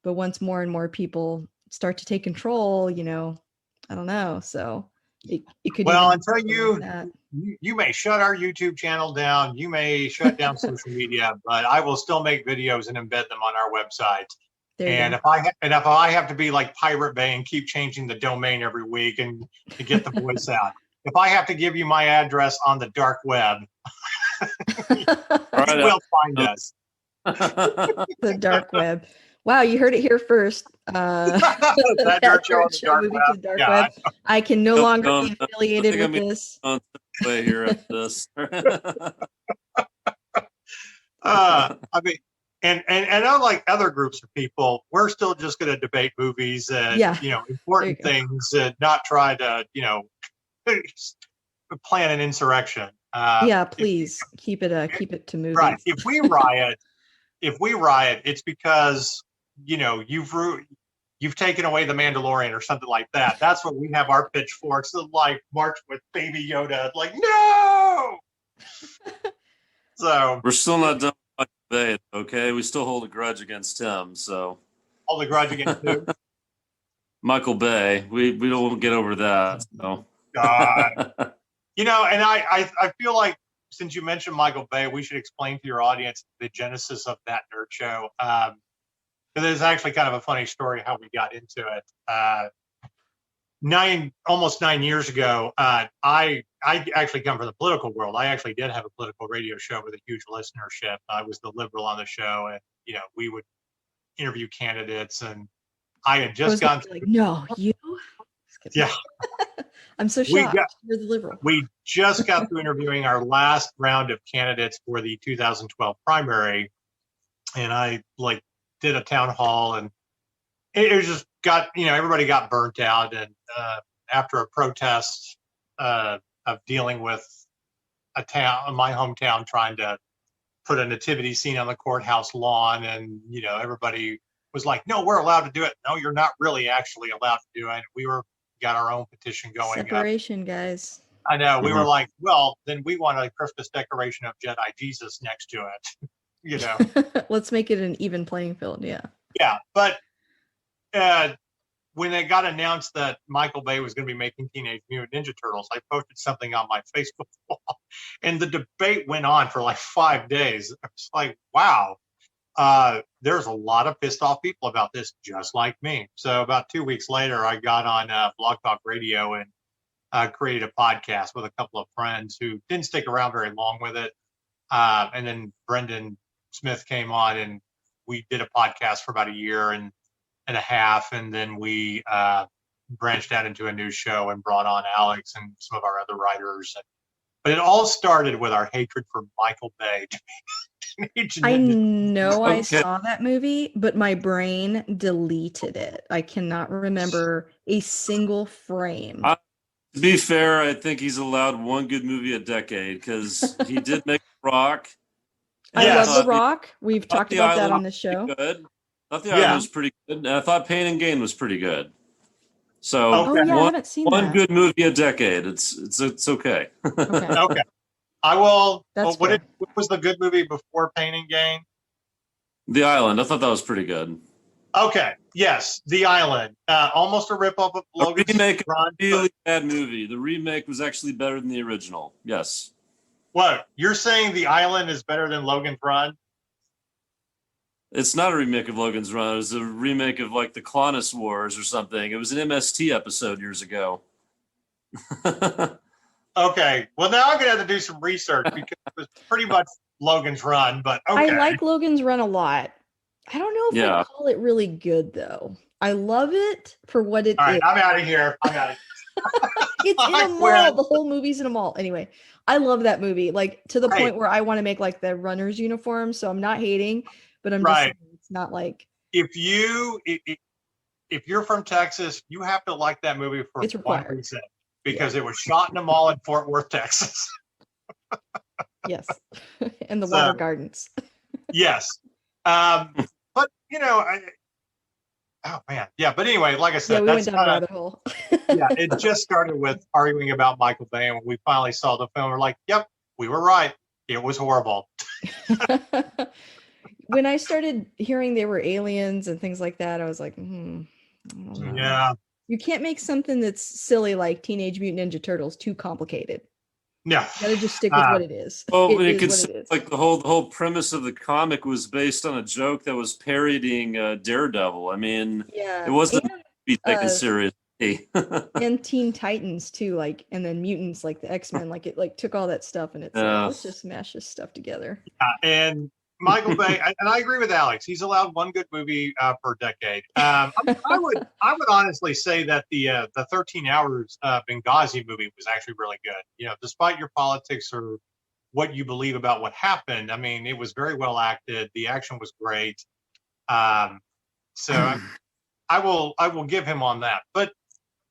but once more and more people start to take control, I don't know. So it could. Well, until you may shut our YouTube channel down, you may shut down social media, but I will still make videos and embed them on our website. And if I have to be like Pirate Bay and keep changing the domain every week and to get the voice out. If I have to give you my address on the dark web, you will find us. The dark web. Wow, you heard it here first. That dark show on the dark web. I can no longer be affiliated with this. Way here at this. I mean, and unlike other groups of people, we're still just going to debate movies and important things, and not try to plan an insurrection. Please keep it to movies. Right. If we riot, it's because you've taken away the Mandalorian or something like that. That's when we have our pitchforks and like march with Baby Yoda, like no. So we're still not done with Michael Bay, okay? We still hold a grudge against him. So hold a grudge against who? Michael Bay. We don't get over that. So. God. And I feel like, since you mentioned Michael Bay, we should explain to your audience the genesis of that nerd show. Because it's actually kind of a funny story how we got into it. Almost 9 years ago, I actually come from the political world. I actually did have a political radio show with a huge listenership. I was the liberal on the show, and we would interview candidates, and I had just gone through. Like, no, you. Yeah. I'm so shocked. You're the liberal. We just got through interviewing our last round of candidates for the 2012 primary, and I did a town hall, and it was just everybody got burnt out, and after a protest of dealing with my hometown, trying to put a nativity scene on the courthouse lawn, and everybody was like, "No, we're allowed to do it." No, you're not really actually allowed to do it. We got our own petition going. Separation, guys. I know. We were like, well, then we want a Christmas decoration of Jedi Jesus next to it. Let's make it an even playing field. Yeah. Yeah. But when it got announced that Michael Bay was going to be making Teenage Mutant Ninja Turtles, I posted something on my Facebook wall, and the debate went on for like 5 days. It's like, wow. There's a lot of pissed off people about this, just like me. So about 2 weeks later, I got on Blog Talk Radio and created a podcast with a couple of friends who didn't stick around very long with it. And then Brendan Smith came on, and we did a podcast for about a year and a half. And then we branched out into a new show and brought on Alex and some of our other writers. But it all started with our hatred for Michael Bay. I know I saw that movie, but my brain deleted it. I cannot remember a single frame. To be fair, I think he's allowed one good movie a decade, because he did make Rock. I love The Rock. We've talked about that on the show. Good. I thought The Island was pretty good. And I thought Pain and Gain was pretty good. So I haven't seen one that. good movie a decade. It's okay. Okay. I will. What was the good movie before Pain and Gain? The Island. I thought that was pretty good. Okay. Yes, The Island. Almost a ripoff of Logan's remake. Really bad movie. The remake was actually better than the original. Yes. What? You're saying The Island is better than Logan's Run? It's not a remake of Logan's Run. It was a remake of like the Clonus Wars or something. It was an MST episode years ago. Okay. Well, now I'm going to have to do some research because it was pretty much Logan's Run, but okay. I like Logan's Run a lot. I don't know if Yeah. I call it really good though. I love it for what it is. All right, I'm out of here. It's in a mall. The whole movie's in a mall. Anyway, I love that movie, like to the point where I want to make like the runner's uniform. So I'm not hating, but I'm just saying it's not like if you're from Texas, you have to like that movie for one reason, because it was shot in a mall in Fort Worth, Texas. Yes, and the water gardens. Yes, but you know, oh man, yeah. But anyway, like I said, we went down a rabbit hole. Yeah, it just started with arguing about Michael Bay, and when we finally saw the film, we're like, "Yep, we were right. It was horrible." When I started hearing they were aliens and things like that, I was like, I don't know. Yeah. You can't make something that's silly like Teenage Mutant Ninja Turtles too complicated. No. You gotta just stick with what it is. Well, like the whole premise of the comic was based on a joke that was parodying Daredevil. I mean, it wasn't to be taken seriously. And Teen Titans too, like, and then mutants like the X-Men, like it like took all that stuff and it's like, let's just smash this stuff together. And Michael Bay, and I agree with Alex. He's allowed one good movie per decade. I would honestly say that the 13 Hours Benghazi movie was actually really good. You know, despite your politics or what you believe about what happened, I mean, it was very well acted. The action was great. So I will give him on that. But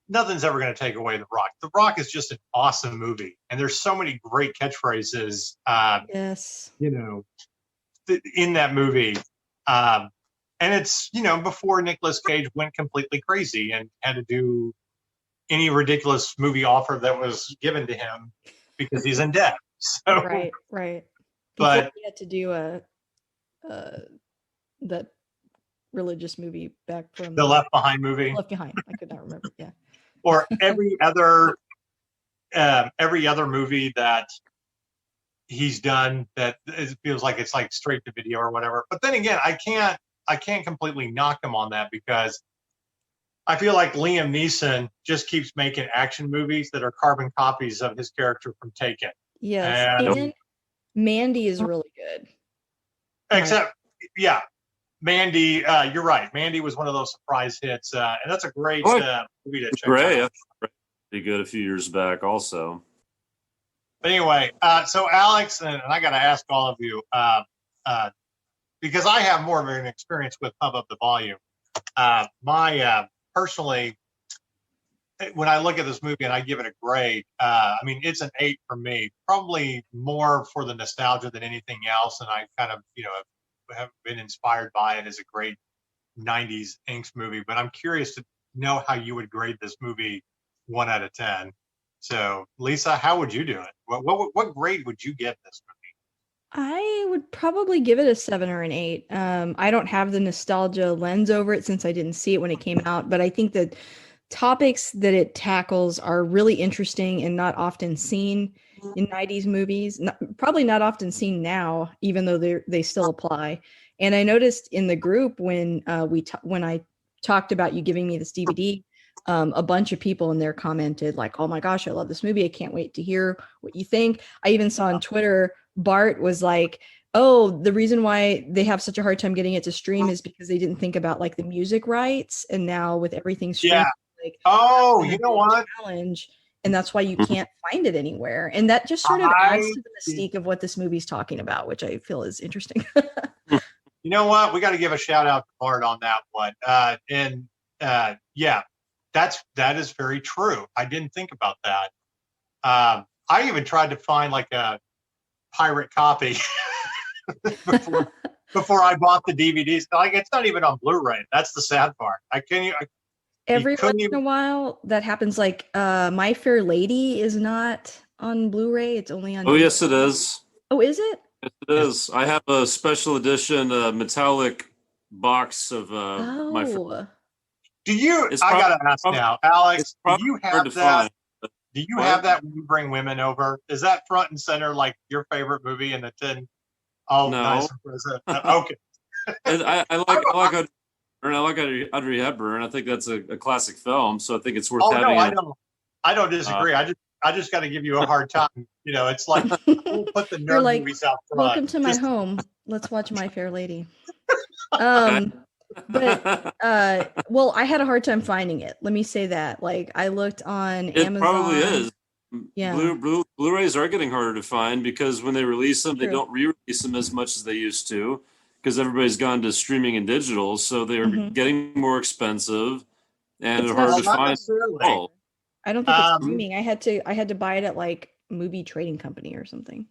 nothing's ever going to take away The Rock. The Rock is just an awesome movie, and there's so many great catchphrases. Yes. You know, in that movie, and it's, you know, before Nicolas Cage went completely crazy and had to do any ridiculous movie offer that was given to him because he's in debt. So right. But before he had to do that religious movie back from the Left Behind movie. Left Behind. I could not remember. Yeah. Or every other movie that he's done that it feels like it's like straight to video or whatever. But then again, I can't completely knock him on that, because I feel like Liam Neeson just keeps making action movies that are carbon copies of his character from Taken. Yes, and Mandy is really good. Except, yeah, Mandy, you're right. Mandy was one of those surprise hits, and that's a great movie to check out. Pretty good a few years back also. But anyway, so Alex, and I got to ask all of you, because I have more of an experience with Pub Up the Volume. Personally, when I look at this movie and I give it a grade, I mean, it's an 8 for me, probably more for the nostalgia than anything else. And I kind of, you know, have been inspired by it as a great 90s Inks movie. But I'm curious to know how you would grade this movie 1 out of 10. So, Lisa, how would you do it? What grade would you give this movie? I would probably give it a 7 or an 8. I don't have the nostalgia lens over it since I didn't see it when it came out, but I think that topics that it tackles are really interesting and not often seen in 90s movies. Probably not often seen now, even though they still apply. And I noticed in the group when I talked about you giving me this DVD, a bunch of people in there commented like, "Oh my gosh, I love this movie. I can't wait to hear what you think." I even saw on Twitter, Bart was like, "Oh, the reason why they have such a hard time getting it to stream is because they didn't think about like the music rights, and now with everything streamed, like, oh, you know what? Challenge, and that's why you can't find it anywhere." And that just sort of adds to the mystique of what this movie's talking about, which I feel is interesting. You know what? We got to give a shout out to Bart on that one. Yeah, that is very true. I didn't think about that. I even tried to find like a pirate copy before I bought the DVDs. Like, it's not even on Blu-ray. That's the sad part. Every once in a while that happens. Like My Fair Lady is not on Blu-ray. It's only on. Oh, yes, it is. Oh, is it? Yes, it is. I have a special edition metallic box of My Fair. I gotta ask now, Alex, do you have that? Do you have that when you bring women over? Is that front and center like your favorite movie in the 10? Oh, No. nice. Okay. I like Audrey Hepburn. I think that's a classic film, so I think it's worth Oh having. no, I don't disagree. I just got to give you a hard time. It's like we'll put the You're nerd like, movies out front. welcome to my home. Let's watch My Fair Lady. But well, I had a hard time finding it. Let me say that. Like, I looked on Amazon. It probably is. Yeah. Blu-rays are getting harder to find because when they release them, they don't re-release them as much as they used to because everybody's gone to streaming and digital, so they're getting more expensive and they're hard to find. I don't think it's streaming. I had to buy it at like Movie Trading Company or something.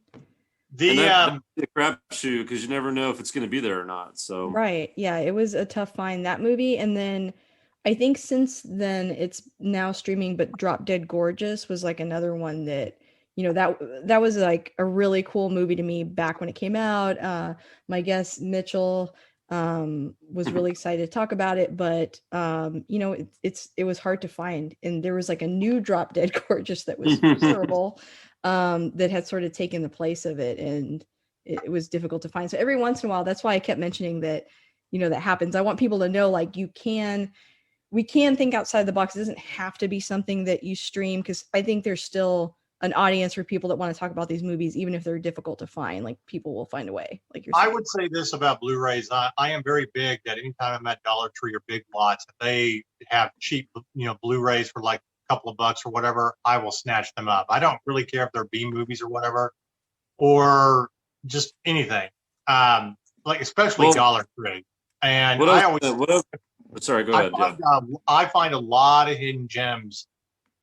That's a crapshoot because you never know if it's going to be there or not. So right, yeah, it was a tough find, that movie. And then I think since then it's now streaming, but Drop Dead Gorgeous was like another one that that was like a really cool movie to me back when it came out. My guest Mitchell was really excited to talk about it, but it was hard to find, and there was like a new Drop Dead Gorgeous that was terrible. That had sort of taken the place of it, and it was difficult to find. So every once in a while, that's why I kept mentioning that, that happens. I want people to know, like, we can think outside the box. It doesn't have to be something that you stream, because I think there's still an audience for people that want to talk about these movies, even if they're difficult to find. Like, people will find a way. Like you're saying. I would say this about Blu-rays. I am very big that anytime I'm at Dollar Tree or Big Lots, if they have cheap, Blu-rays for like couple of bucks or whatever, I will snatch them up. I don't really care if they're B movies or whatever, or just anything. Like especially Dollar Tree. And sorry, go ahead. I find a lot of hidden gems,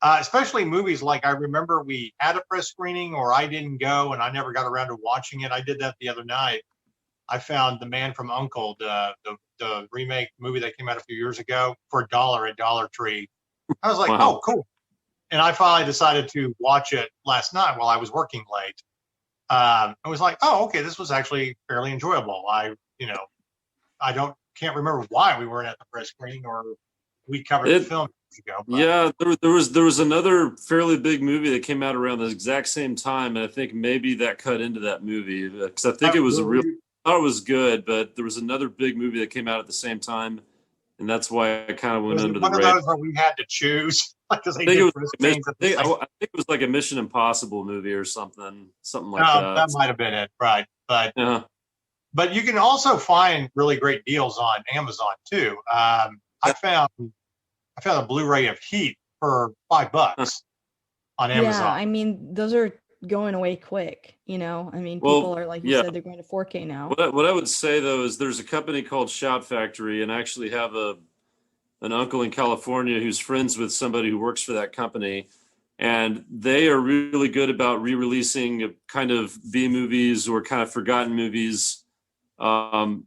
especially movies. Like I remember we had a press screening, or I didn't go, and I never got around to watching it. I did that the other night. I found The Man from U.N.C.L.E., the remake movie that came out a few years ago, for $1 at Dollar Tree. I was like, wow. Oh, cool. And I finally decided to watch it last night while I was working late. I was like, oh, okay, this was actually fairly enjoyable. Can't remember why we weren't at the press screening, or we covered the film years ago. But. Yeah, there was another fairly big movie that came out around the exact same time, and I think maybe that cut into that movie, because I think it was I thought it was good, but there was another big movie that came out at the same time. And that's why I kind of went under the radar. One of those where we had to choose. I think it was like a Mission Impossible movie or something like that. That might have been it, right? But you can also find really great deals on Amazon too. I found a Blu-ray of Heat for $5 on Amazon. Yeah, I mean, those are going away quick, I mean, people are, like you said, they're going to 4K now. What I would say though is there's a company called Shout Factory, and I actually have an uncle in California who's friends with somebody who works for that company, and they are really good about re-releasing kind of B movies or kind of forgotten movies, and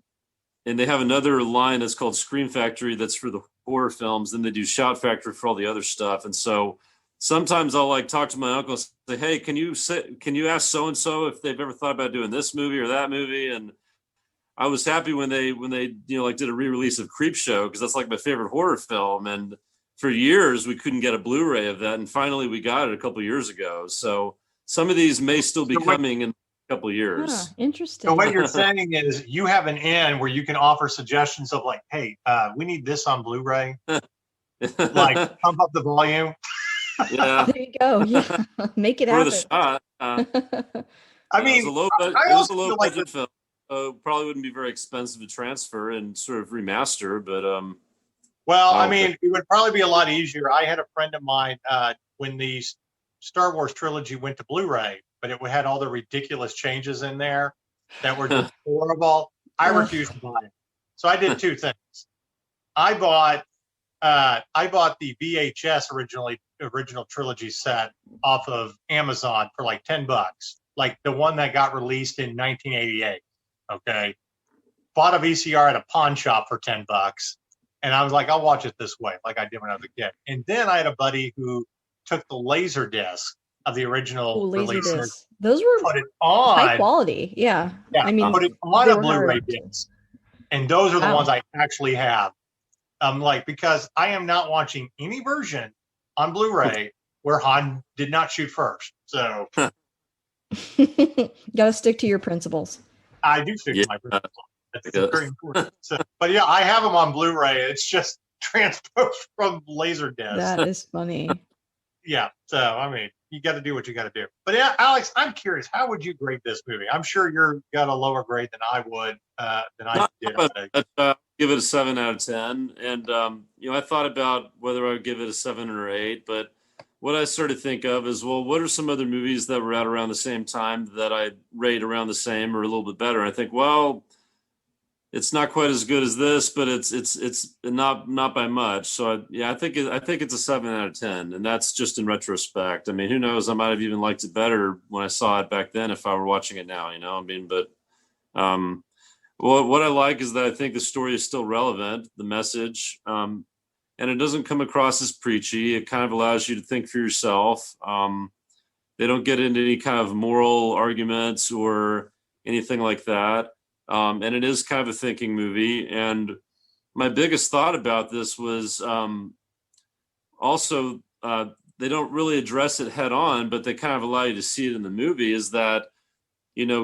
they have another line that's called Scream Factory that's for the horror films, and they do Shout Factory for all the other stuff. And so sometimes I'll like talk to my uncle and say, hey, can you ask so-and-so if they've ever thought about doing this movie or that movie? And I was happy when they like did a re-release of Creepshow, because that's like my favorite horror film. And for years we couldn't get a Blu-ray of that. And finally we got it a couple of years ago. So some of these may still be coming in a couple of years. Interesting. So what you're saying is you have an end where you can offer suggestions of like, hey, we need this on Blu-ray. Like pump up the volume. Yeah, there you go. Yeah, make it happen. For the shot. I mean, it was a low budget film. Probably wouldn't be very expensive to transfer and sort of remaster, but I mean, it would probably be a lot easier. I had a friend of mine when the Star Wars trilogy went to Blu-ray, but it had all the ridiculous changes in there that were just horrible. I refused to buy it, so I did two things. I bought the VHS original trilogy set off of Amazon for like $10, like the one that got released in 1988. Okay, bought a VCR at a pawn shop for $10, and I was like, I'll watch it this way, like I did when I was a kid. And then I had a buddy who took the laser disc of the original releases. Those were put it on high quality. Yeah. I mean, put it on a Blu-ray disc, and those are the ones I actually have. Because I am not watching any version on Blu-ray where Han did not shoot first. So Gotta stick to your principles. I do stick to my principles. It's very important. So, but yeah, I have them on Blu-ray. It's just transposed from Laserdisc. That is funny. Yeah. So I mean, you got to do what you got to do. But yeah, Alex, I'm curious, how would you grade this movie? I'm sure you're got a lower grade than I would. Give it a 7 out of 10. And I thought about whether I would give it a 7 or 8, but what I started to think of is, well, what are some other movies that were out around the same time that I rate around the same or a little bit better? And I think, well, it's not quite as good as this, but it's not by much. So I think it's a 7 out of 10, and that's just in retrospect. I mean, who knows? I might have even liked it better when I saw it back then if I were watching it now. I mean, but well, what I like is that I think the story is still relevant, the message, and it doesn't come across as preachy. It kind of allows you to think for yourself. They don't get into any kind of moral arguments or anything like that. And it is kind of a thinking movie. And my biggest thought about this was also they don't really address it head on, but they kind of allow you to see it in the movie, is that,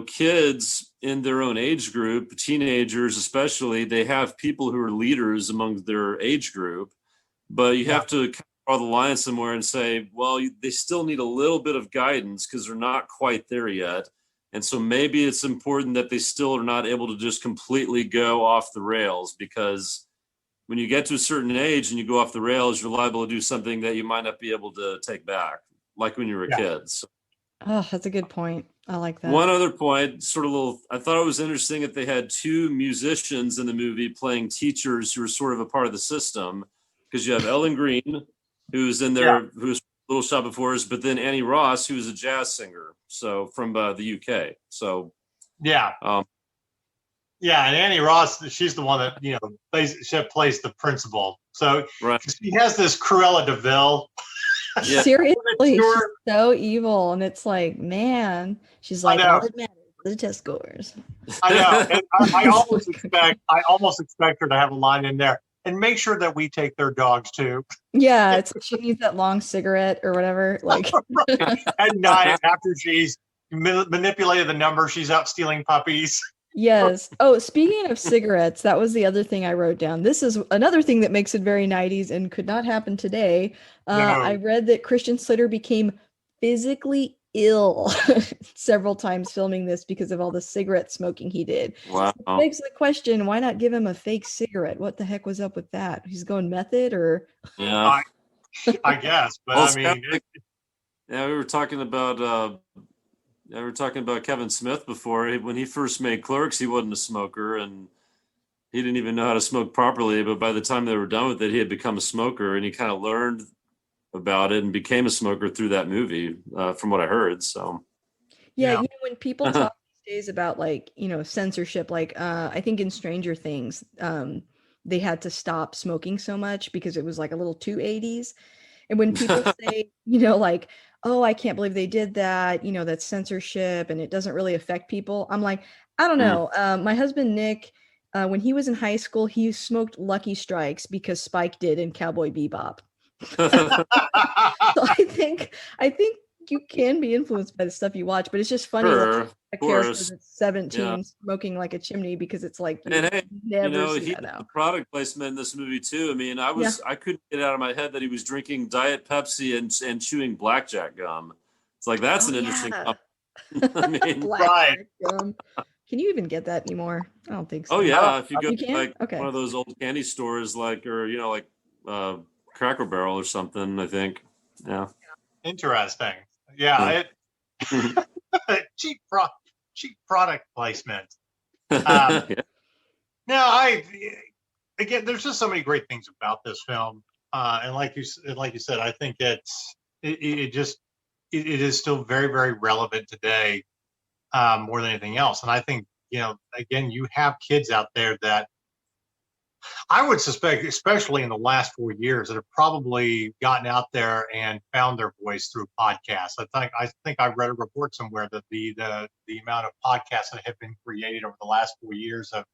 kids in their own age group, teenagers especially, they have people who are leaders among their age group, but you have to draw the line somewhere and say, well, they still need a little bit of guidance because they're not quite there yet. And so maybe it's important that they still are not able to just completely go off the rails, because when you get to a certain age and you go off the rails, you're liable to do something that you might not be able to take back, like when you were a kid. So, oh, that's a good point. I like that. One other point, I thought it was interesting that they had two musicians in the movie playing teachers who are sort of a part of the system, because you have Ellen Green, who's in there, who's Little Shop of Horrors, but then Annie Ross, who is a jazz singer, so from the UK. So and Annie Ross, she's the one that plays the principal. So she has this Cruella de Vil. Seriously, she's so evil, and it's like, man, she's like, all that matters, the test scores. I know. And I almost expect her to have a line in there. And make sure that we take their dogs too. Yeah, it's like she needs that long cigarette or whatever. Like at night after she's manipulated the number, she's out stealing puppies. Yes. Oh, speaking of cigarettes, that was the other thing I wrote down. This is another thing that makes it very 90s and could not happen today. No. I read that Christian Slater became physically ill several times filming this because of all the cigarette smoking he did. Wow. So it begs the question, why not give him a fake cigarette? What the heck was up with that? He's going method, or? Yeah. I guess, but well, I mean... we were talking about... we were talking about Kevin Smith before. When he first made Clerks, he wasn't a smoker, and he didn't even know how to smoke properly. But by the time they were done with it, he had become a smoker, and he kind of learned about it and became a smoker through that movie, from what I heard. So, yeah. When people talk these days about censorship, I think in Stranger Things, they had to stop smoking so much because it was like a little too 80s. And when people say, oh, I can't believe they did that, that's censorship and it doesn't really affect people, I'm like, I don't know. My husband, Nick, when he was in high school, he smoked Lucky Strikes because Spike did in Cowboy Bebop. So I think you can be influenced by the stuff you watch, but it's just funny. Sure, a character that's 17 smoking like a chimney because it's like, and hey, he did the product placement in this movie too. I mean, I couldn't get out of my head that he was drinking Diet Pepsi and chewing blackjack gum. It's like, that's an interesting. I mean, blackjack gum. Can you even get that anymore? I don't think so. Oh yeah, if you go to one of those old candy stores, like Cracker Barrel or something, I think. Yeah. Interesting. Yeah. Cheap product placement. Now, there's just so many great things about this film, and like you said, I think it is still very, very relevant today, more than anything else. And I think again, you have kids out there that I would suspect, especially in the last 4 years, that have probably gotten out there and found their voice through podcasts. I think I read a report somewhere that the amount of podcasts that have been created over the last 4 years of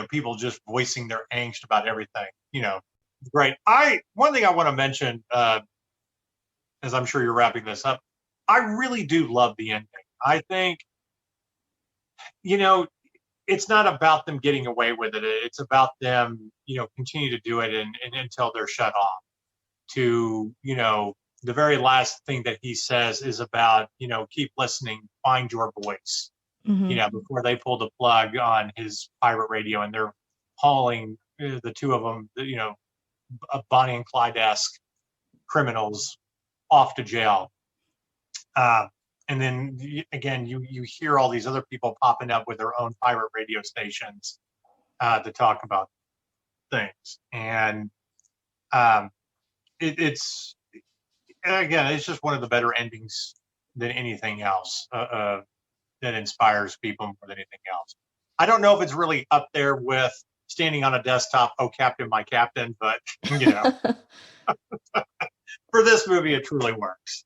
people just voicing their angst about everything. Great. One thing I want to mention, and as I'm sure you're wrapping this up, I really do love the ending. I think, it's not about them getting away with it. It's about them, continue to do it and until they're shut off. To, the very last thing that he says is about, keep listening, find your voice. Before they pull the plug on his pirate radio and they're hauling the two of them, Bonnie and Clyde-esque criminals off to jail. And then again, you hear all these other people popping up with their own pirate radio stations to talk about things. And it's just one of the better endings than anything else that inspires people more than anything else. I don't know if it's really up there with standing on a desktop, "Oh, Captain, my Captain," but for this movie, it truly works.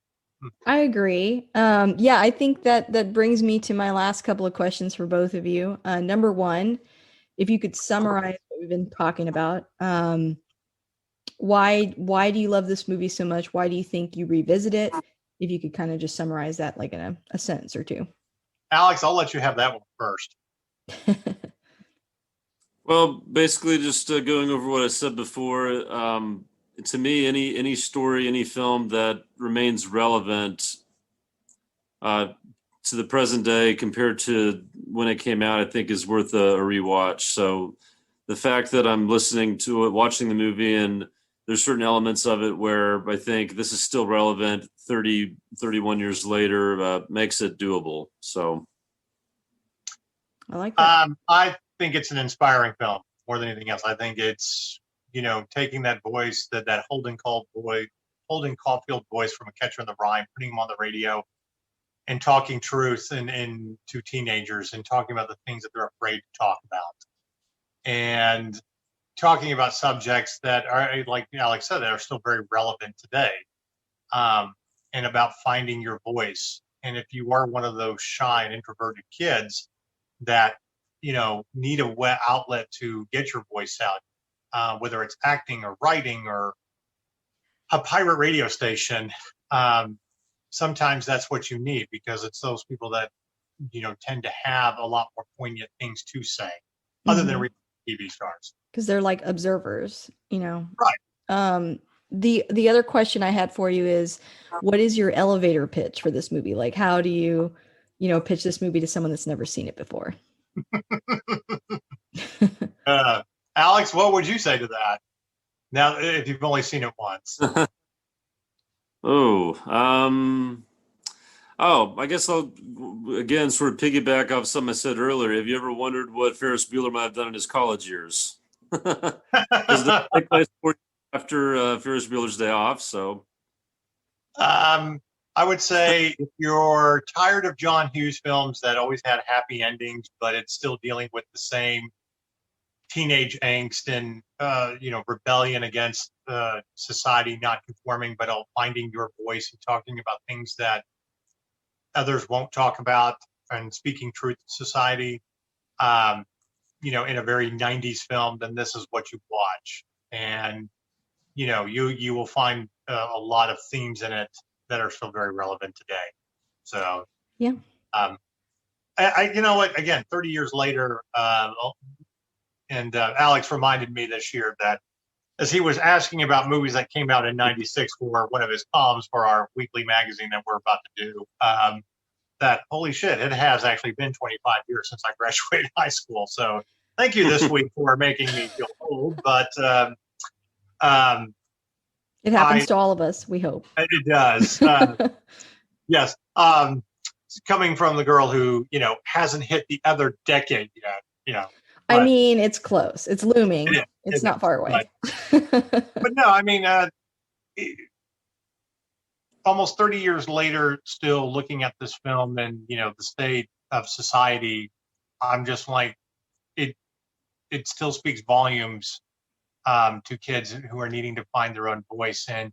I agree. I think that brings me to my last couple of questions for both of you. Number one, if you could summarize what we've been talking about, why do you love this movie so much? Why do you think you revisit it? If you could kind of just summarize that like in a sentence or two. Alex, I'll let you have that one first. Well, basically just going over what I said before, to me, any story, any film that remains relevant to the present day compared to when it came out, I think is worth a rewatch. So the fact that I'm listening to it, watching the movie, and there's certain elements of it where I think this is still relevant 30, 31 years later, makes it doable. So I like that. I think it's an inspiring film more than anything else. I think it's, taking that voice, that Holden Caulfield voice from A Catcher in the Rye, putting him on the radio and talking truth and to teenagers and talking about the things that they're afraid to talk about. And talking about subjects that are, like Alex said, that are still very relevant today. And about finding your voice. And if you are one of those shy and introverted kids that, need a wet outlet to get your voice out, whether it's acting or writing or a pirate radio station, sometimes that's what you need, because it's those people that, tend to have a lot more poignant things to say other than TV stars. Because they're like observers, Right. The other question I had for you is, what is your elevator pitch for this movie? Like, how do you, pitch this movie to someone that's never seen it before? Alex, what would you say to that? Now, if you've only seen it once. I guess I'll again sort of piggyback off something I said earlier. Have you ever wondered what Ferris Bueller might have done in his college years? Because that take place after Ferris Bueller's Day Off. So, I would say if you're tired of John Hughes films that always had happy endings, but it's still dealing with the same teenage angst and rebellion against society not conforming, but finding your voice and talking about things that others won't talk about and speaking truth to society, in a very 90s film, then this is what you watch. And you will find a lot of themes in it that are still very relevant today. So yeah. I again, 30 years later, and Alex reminded me this year that as he was asking about movies that came out in 96 for one of his columns for our weekly magazine that we're about to do, that holy shit, it has actually been 25 years since I graduated high school. So thank you this week for making me feel old, but it happens to all of us, we hope. It does. Yes. Coming from the girl who, hasn't hit the other decade yet, I mean, it's close. It's looming. It's not far away. But no, I mean, almost 30 years later, still looking at this film and, the state of society, I'm just like, it still speaks volumes to kids who are needing to find their own voice and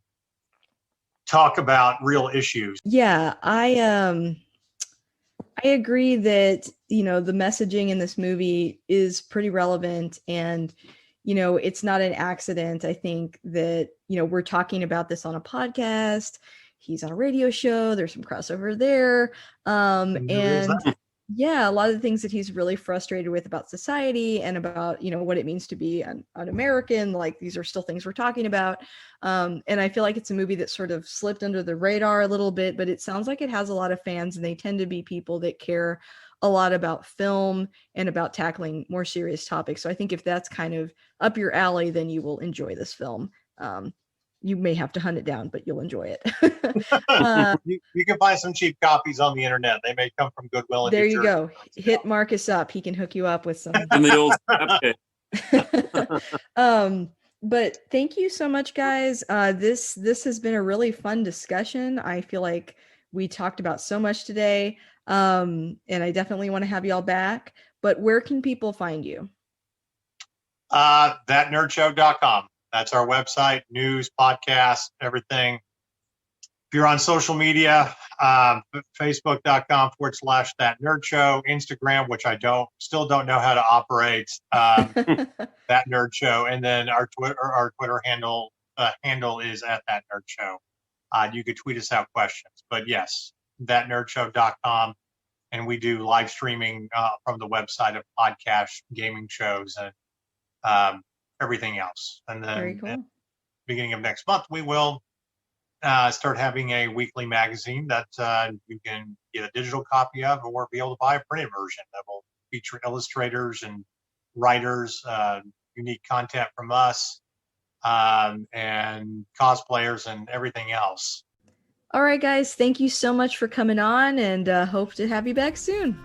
talk about real issues. Yeah, I agree that, the messaging in this movie is pretty relevant, and, it's not an accident. I think that, we're talking about this on a podcast, he's on a radio show. There's some crossover there. And yeah, a lot of the things that he's really frustrated with about society and about, what it means to be an American, like these are still things we're talking about. And I feel like it's a movie that sort of slipped under the radar a little bit, but it sounds like it has a lot of fans, and they tend to be people that care a lot about film and about tackling more serious topics. So I think if that's kind of up your alley, then you will enjoy this film. You may have to hunt it down, but you'll enjoy it. You can find some cheap copies on the internet. They may come from Goodwill. There you go. Hit Marcus up. He can hook you up with some. In the old But thank you so much, guys. This has been a really fun discussion. I feel like we talked about so much today. And I definitely want to have y'all back. But where can people find you? Thatnerdshow.com. That's our website, news, podcasts, everything. If you're on social media, facebook.com/thatnerdshow, Instagram, which I still don't know how to operate, That Nerd Show, and then our Twitter handle is @thatnerdshow. You could tweet us out questions, but yes, thatnerdshow.com, and we do live streaming from the website of podcasts, gaming shows, and everything else. And then Very cool. At the beginning of next month, we will start having a weekly magazine that you can get a digital copy of, or be able to buy a printed version that will feature illustrators and writers, unique content from us, and cosplayers and everything else. All right, guys. Thank you so much for coming on, and hope to have you back soon.